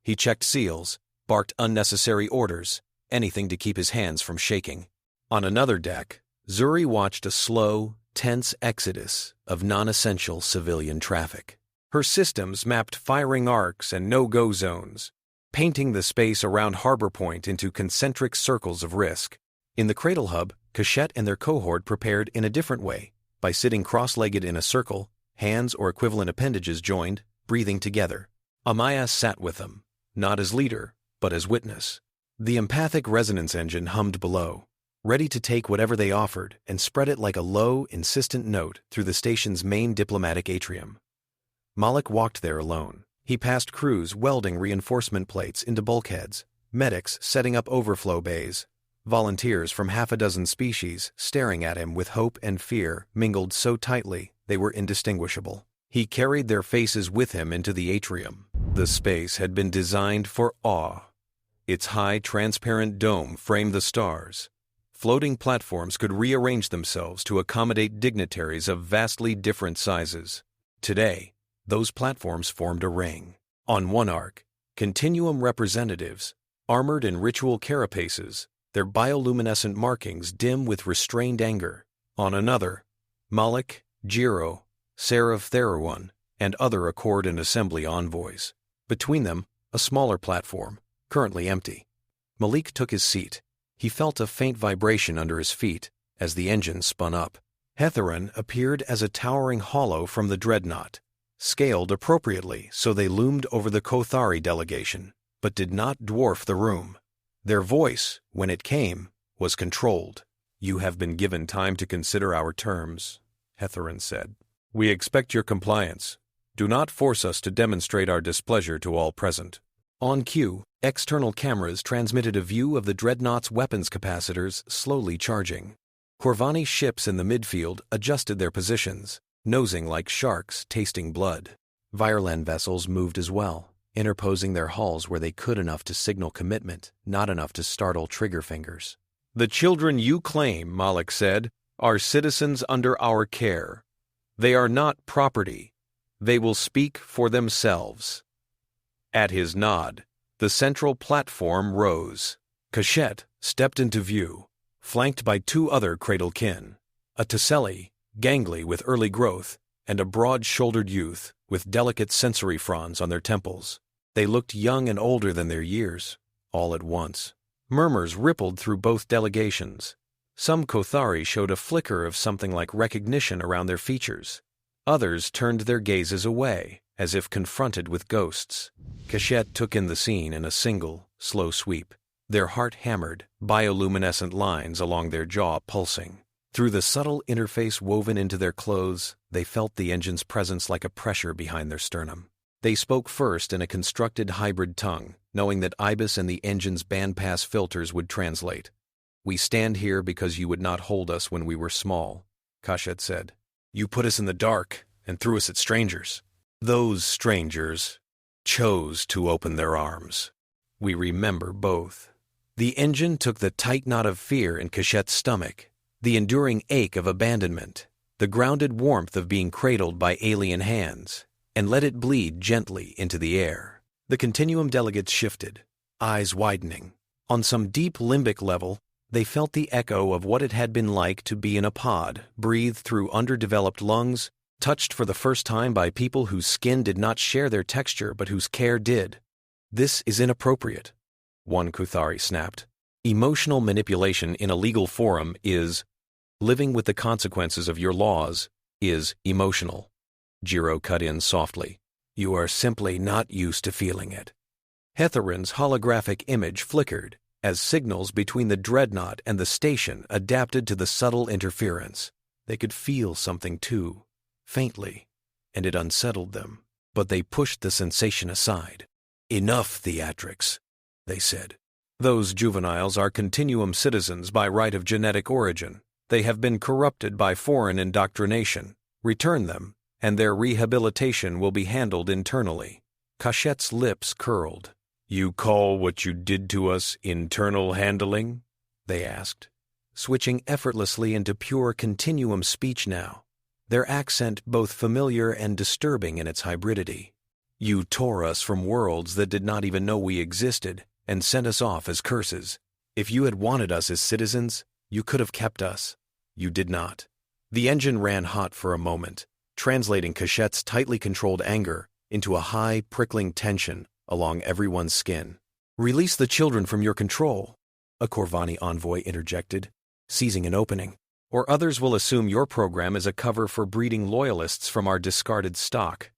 [SPEAKER 1] He checked seals, barked unnecessary orders, anything to keep his hands from shaking. On another deck, Zuri watched a slow, tense exodus of non-essential civilian traffic. Her systems mapped firing arcs and no-go zones, painting the space around Harborpoint into concentric circles of risk. In the Cradle Hub, Kashet and their cohort prepared in a different way, by sitting cross-legged in a circle, hands or equivalent appendages joined, breathing together. Amaia sat with them, not as leader, but as witness. The Empathic Resonance Engine hummed below, ready to take whatever they offered and spread it like a low, insistent note through the station's main diplomatic atrium. Malik walked there alone. He passed crews welding reinforcement plates into bulkheads, medics setting up overflow bays, volunteers from half a dozen species staring at him with hope and fear mingled so tightly they were indistinguishable. He carried their faces with him into the atrium. The space had been designed for awe. Its high, transparent dome framed the stars. Floating platforms could rearrange themselves to accommodate dignitaries of vastly different sizes. Today, those platforms formed a ring. On one arc, Continuum representatives, armored in ritual carapaces, their bioluminescent markings dim with restrained anger. On another, Malik, Jiro, Seraph Theruwan, and other Accord and Assembly envoys. Between them, a smaller platform, currently empty. Malik took his seat. He felt a faint vibration under his feet as the engine spun up. Hetheron appeared as a towering hollow from the Dreadnought, scaled appropriately so they loomed over the Qothari delegation, but did not dwarf the room. Their voice, when it came, was controlled. "You have been given time to consider our terms," Hetheron said. "We expect your compliance. Do not force us to demonstrate our displeasure to all present." On cue, external cameras transmitted a view of the Dreadnought's weapons capacitors slowly charging. Corvani ships in the midfield adjusted their positions, nosing like sharks tasting blood. Vireland vessels moved as well, interposing their hulls where they could enough to signal commitment, not enough to startle trigger fingers. "The children you claim," Malik said, "are citizens under our care. They are not property. They will speak for themselves." At his nod, the central platform rose. Kashet stepped into view, flanked by two other Cradle kin, a Taselli, gangly with early growth, and a broad-shouldered youth with delicate sensory fronds on their temples. They looked young and older than their years, all at once. Murmurs rippled through both delegations. Some Qothari showed a flicker of something like recognition around their features. Others turned their gazes away, as if confronted with ghosts. Kashet took in the scene in a single, slow sweep, their heart-hammered, bioluminescent lines along their jaw pulsing. Through the subtle interface woven into their clothes, they felt the engine's presence like a pressure behind their sternum. They spoke first in a constructed hybrid tongue, knowing that IBIS and the engine's bandpass filters would translate. "We stand here because you would not hold us when we were small," Kashet said. "You put us in the dark and threw us at strangers. Those strangers chose to open their arms. We remember both." The engine took the tight knot of fear in Kashet's stomach, the enduring ache of abandonment, the grounded warmth of being cradled by alien hands, and let it bleed gently into the air. The Continuum delegates shifted, eyes widening. On some deep limbic level, they felt the echo of what it had been like to be in a pod, breathed through underdeveloped lungs, touched for the first time by people whose skin did not share their texture but whose care did. "This is inappropriate," one Qothari snapped. "Emotional manipulation in a legal forum is living with the consequences of your laws is emotional." Jiro cut in softly. "You are simply not used to feeling it." Hetheron's holographic image flickered as signals between the Dreadnought and the station adapted to the subtle interference. They could feel something too, faintly, and it unsettled them. But they pushed the sensation aside. "Enough theatrics," they said. Those juveniles are Continuum citizens by right of genetic origin. They have been corrupted by foreign indoctrination. Return them, and their rehabilitation will be handled internally. Kashet's lips curled. You call what you did to us internal handling? They asked, switching effortlessly into pure Continuum speech now, their accent both familiar and disturbing in its hybridity. You tore us from worlds that did not even know we existed and sent us off as curses. If you had wanted us as citizens, you could have kept us. You did not. The engine ran hot for a moment, translating Kashet's tightly controlled anger into a high, prickling tension along everyone's skin. Release the children from your control, a Qorvani envoy interjected, seizing an opening. Or others will assume your program is a cover for breeding loyalists from our discarded stock.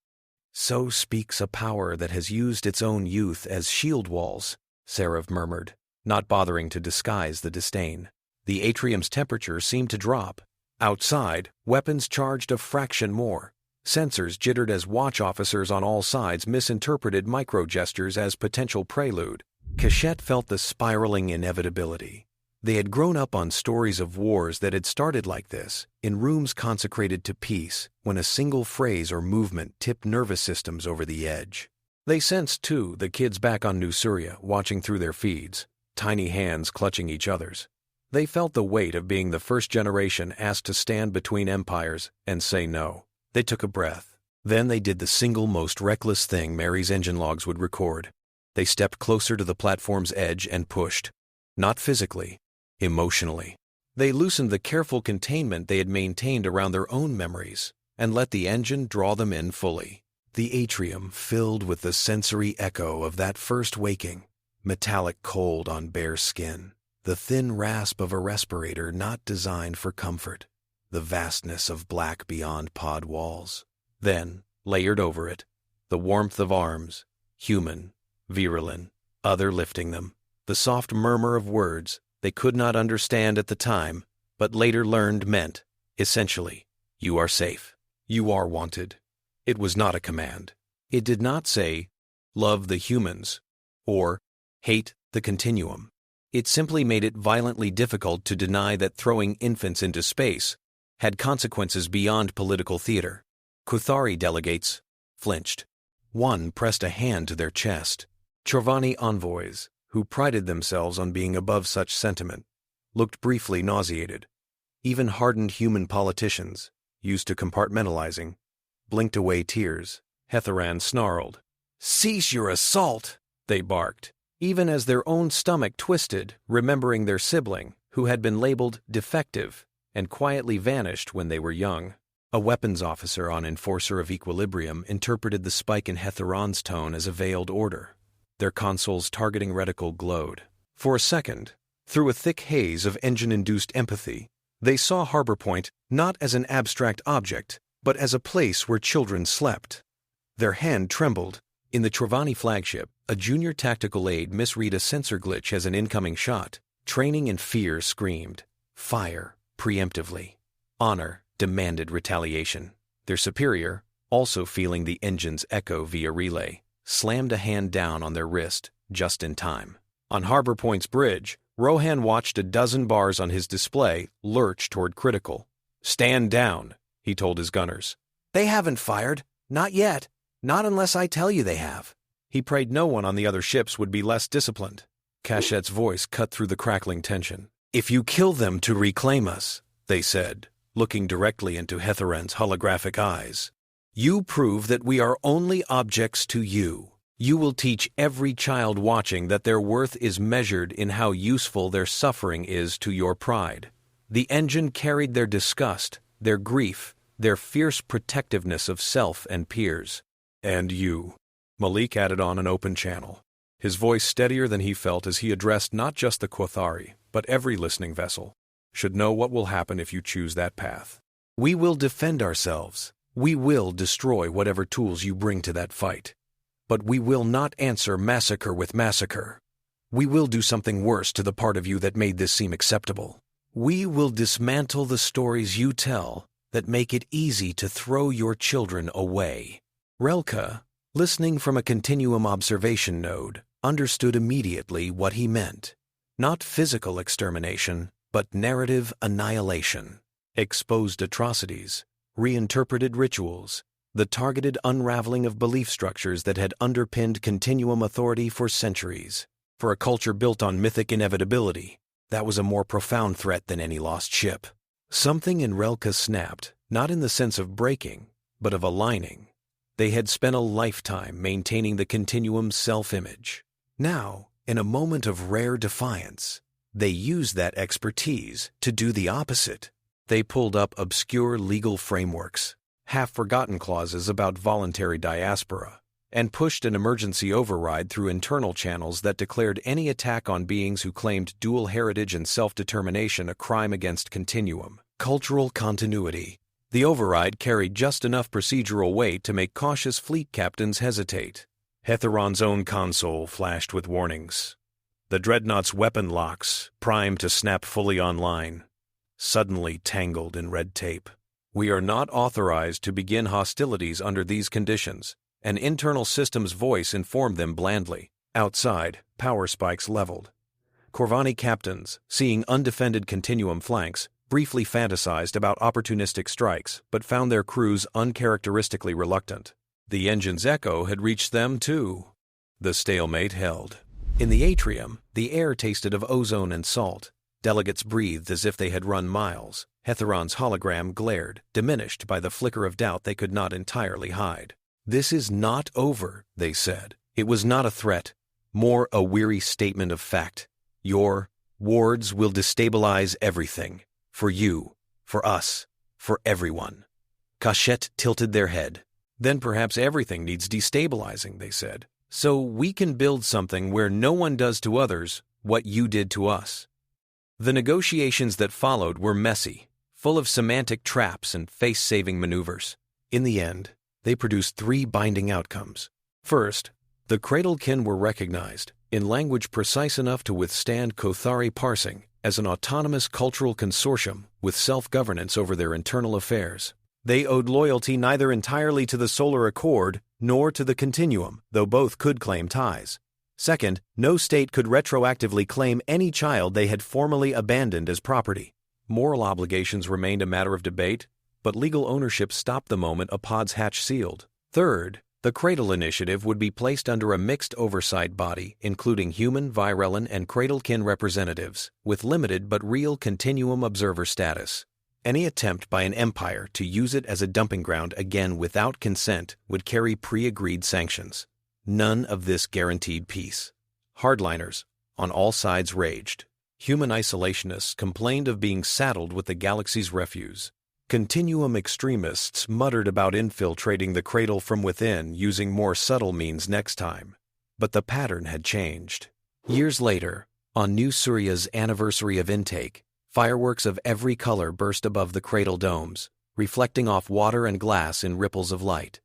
[SPEAKER 1] So speaks a power that has used its own youth as shield walls, Sarav murmured, not bothering to disguise the disdain. The atrium's temperature seemed to drop. Outside, weapons charged a fraction more. Sensors jittered as watch officers on all sides misinterpreted micro-gestures as potential prelude. Kashet felt the spiraling inevitability. They had grown up on stories of wars that had started like this, in rooms consecrated to peace, when a single phrase or movement tipped nervous systems over the edge. They sensed, too, the kids back on New Surya watching through their feeds, tiny hands clutching each other's. They felt the weight of being the first generation asked to stand between empires and say no. They took a breath. Then they did the single most reckless thing Meri's engine logs would record. They stepped closer to the platform's edge and pushed. Not physically, emotionally. They loosened the careful containment they had maintained around their own memories and let the engine draw them in fully. The atrium filled with the sensory echo of that first waking, metallic cold on bare skin, the thin rasp of a respirator not designed for comfort, the vastness of black beyond pod walls. Then, layered over it, the warmth of arms, human, virulent, other lifting them, the soft murmur of words they could not understand at the time, but later learned meant, essentially, you are safe, you are wanted. It was not a command. It did not say, love the humans, or hate the continuum. It simply made it violently difficult to deny that throwing infants into space had consequences beyond political theater. Qothari delegates flinched. One pressed a hand to their chest. Qorvani envoys, who prided themselves on being above such sentiment, looked briefly nauseated. Even hardened human politicians, used to compartmentalizing, blinked away tears. Hetharan snarled. Cease your assault, they barked, even as their own stomach twisted, remembering their sibling, who had been labeled defective and quietly vanished when they were young. A weapons officer on Enforcer of Equilibrium interpreted the spike in Hetharan's tone as a veiled order. Their console's targeting reticle glowed. For a second, through a thick haze of engine-induced empathy, they saw Harborpoint not as an abstract object, but as a place where children slept. Their hand trembled. In the Qorvani flagship, a junior tactical aide misread a sensor glitch as an incoming shot. Training in fear screamed. Fire, preemptively. Honor demanded retaliation. Their superior, also feeling the engine's echo via relay, slammed a hand down on their wrist, just in time. On Harborpoint's bridge, Rohan watched a dozen bars on his display lurch toward critical. Stand down, he told his gunners. They haven't fired. Not yet. Not unless I tell you they have. He prayed no one on the other ships would be less disciplined. Kashet's voice cut through the crackling tension. If you kill them to reclaim us, they said, looking directly into Hetharan's holographic eyes, you prove that we are only objects to you. You will teach every child watching that their worth is measured in how useful their suffering is to your pride. The engine carried their disgust, their grief, their fierce protectiveness of self and peers. And you, Malik added on an open channel, his voice steadier than he felt as he addressed not just the Qothari, but every listening vessel, should know what will happen if you choose that path. We will defend ourselves. We will destroy whatever tools you bring to that fight. But we will not answer massacre with massacre. We will do something worse to the part of you that made this seem acceptable. We will dismantle the stories you tell that make it easy to throw your children away. Relqa, listening from a continuum observation node, understood immediately what he meant. Not physical extermination, but narrative annihilation. Exposed atrocities, reinterpreted rituals, the targeted unraveling of belief structures that had underpinned continuum authority for centuries. For a culture built on mythic inevitability, that was a more profound threat than any lost ship. Something in Relqa snapped, not in the sense of breaking, but of aligning. They had spent a lifetime maintaining the continuum's self-image. Now, in a moment of rare defiance, they used that expertise to do the opposite. They pulled up obscure legal frameworks, half-forgotten clauses about voluntary diaspora, and pushed an emergency override through internal channels that declared any attack on beings who claimed dual heritage and self-determination a crime against continuum. Cultural continuity. The override carried just enough procedural weight to make cautious fleet captains hesitate. Hetheron's own console flashed with warnings. The Dreadnought's weapon locks, primed to snap fully online, suddenly tangled in red tape. We are not authorized to begin hostilities under these conditions. An internal system's voice informed them blandly. Outside, power spikes leveled. Qorvani captains, seeing undefended continuum flanks, briefly fantasized about opportunistic strikes, but found their crews uncharacteristically reluctant. The engine's echo had reached them, too. The stalemate held. In the atrium, the air tasted of ozone and salt. Delegates breathed as if they had run miles. Hetheron's hologram glared, diminished by the flicker of doubt they could not entirely hide. "This is not over," they said. It was not a threat, more a weary statement of fact. Your wards will destabilize everything. For you, for us, for everyone. Kashet tilted their head. Then perhaps everything needs destabilizing, they said. So we can build something where no one does to others what you did to us. The negotiations that followed were messy, full of semantic traps and face-saving maneuvers. In the end, they produced 3 binding outcomes. First, the Cradle Kin were recognized, in language precise enough to withstand Qothari parsing, as an autonomous cultural consortium with self-governance over their internal affairs. They owed loyalty neither entirely to the Solar Accord nor to the Continuum, though both could claim ties. Second, no state could retroactively claim any child they had formally abandoned as property. Moral obligations remained a matter of debate, but legal ownership stopped the moment a pod's hatch sealed. Third, the Cradle Initiative would be placed under a mixed oversight body, including human, Virellan, and Cradle Kin representatives, with limited but real continuum observer status. Any attempt by an empire to use it as a dumping ground again without consent would carry pre-agreed sanctions. None of this guaranteed peace. Hardliners on all sides raged. Human isolationists complained of being saddled with the galaxy's refuse. Continuum extremists muttered about infiltrating the cradle from within using more subtle means next time. But the pattern had changed. Years later, on New Surya's anniversary of intake, fireworks of every color burst above the cradle domes, reflecting off water and glass in ripples of light.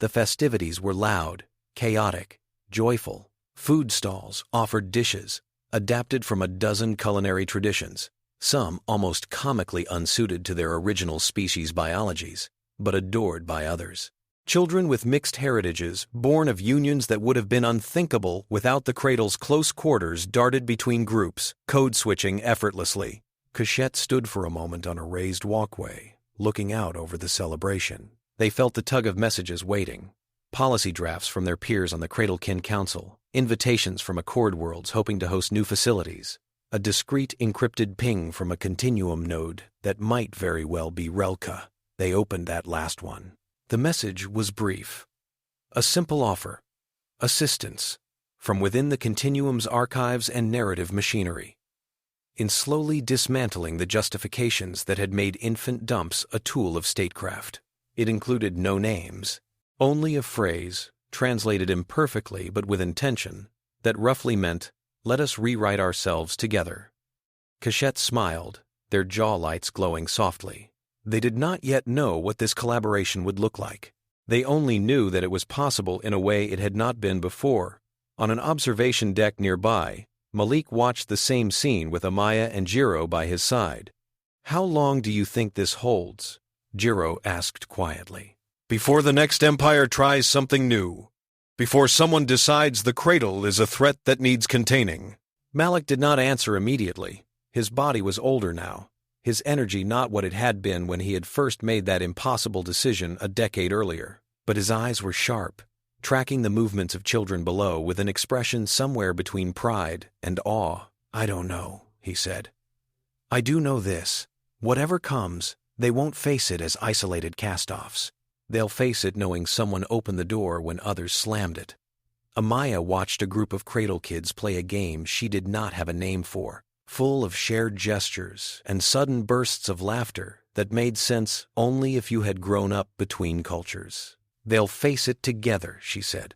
[SPEAKER 1] The festivities were loud, chaotic, joyful. Food stalls offered dishes, adapted from a dozen culinary traditions, some almost comically unsuited to their original species biologies, but adored by others. Children with mixed heritages, born of unions that would have been unthinkable without the cradle's close quarters, darted between groups, code-switching effortlessly. Kashet stood for a moment on a raised walkway, looking out over the celebration. They felt the tug of messages waiting. Policy drafts from their peers on the Cradle Kin Council, invitations from Accord worlds hoping to host new facilities, a discreet encrypted ping from a continuum node that might very well be Relqa. They opened that last one. The message was brief. A simple offer. Assistance. From within the continuum's archives and narrative machinery. In slowly dismantling the justifications that had made infant dumps a tool of statecraft. It included no names, only a phrase, translated imperfectly but with intention, that roughly meant, "Let us rewrite ourselves together." Kashet smiled, their jaw lights glowing softly. They did not yet know what this collaboration would look like. They only knew that it was possible in a way it had not been before. On an observation deck nearby, Malik watched the same scene with Amaia and Jiro by his side. "How long do you think this holds?" Jiro asked quietly. "Before the next empire tries something new." before someone decides the cradle is a threat that needs containing. Malik did not answer immediately. His body was older now, his energy not what it had been when he had first made that impossible decision a decade earlier. But his eyes were sharp, tracking the movements of children below with an expression somewhere between pride and awe. "I don't know," he said. "I do know this. Whatever comes, they won't face it as isolated cast-offs. They'll face it knowing someone opened the door when others slammed it." Amaia watched a group of Cradle kids play a game she did not have a name for, full of shared gestures and sudden bursts of laughter that made sense only if you had grown up between cultures. "They'll face it together," she said.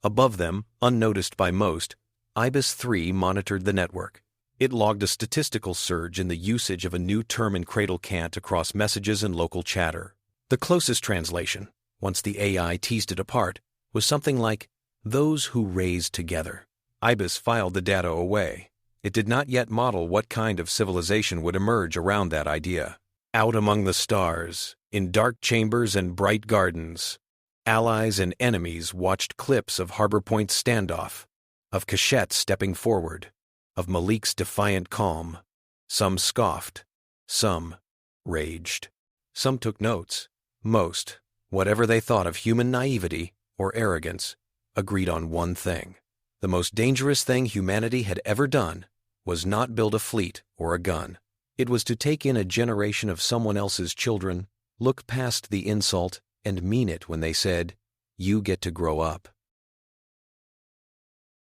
[SPEAKER 1] Above them, unnoticed by most, Ibis 3 monitored the network. It logged a statistical surge in the usage of a new term in Cradle Cant across messages and local chatter. The closest translation, once the AI teased it apart, was something like, "those who raise together." Ibis filed the data away. It did not yet model what kind of civilization would emerge around that idea. Out among the stars, in dark chambers and bright gardens, allies and enemies watched clips of Harborpoint standoff, of Kashet stepping forward, of Malik's defiant calm. Some scoffed, some raged. Some took notes. Most, whatever they thought of human naivety or arrogance, agreed on one thing. The most dangerous thing humanity had ever done was not build a fleet or a gun. It was to take in a generation of someone else's children, look past the insult, and mean it when they said, "You get to grow up."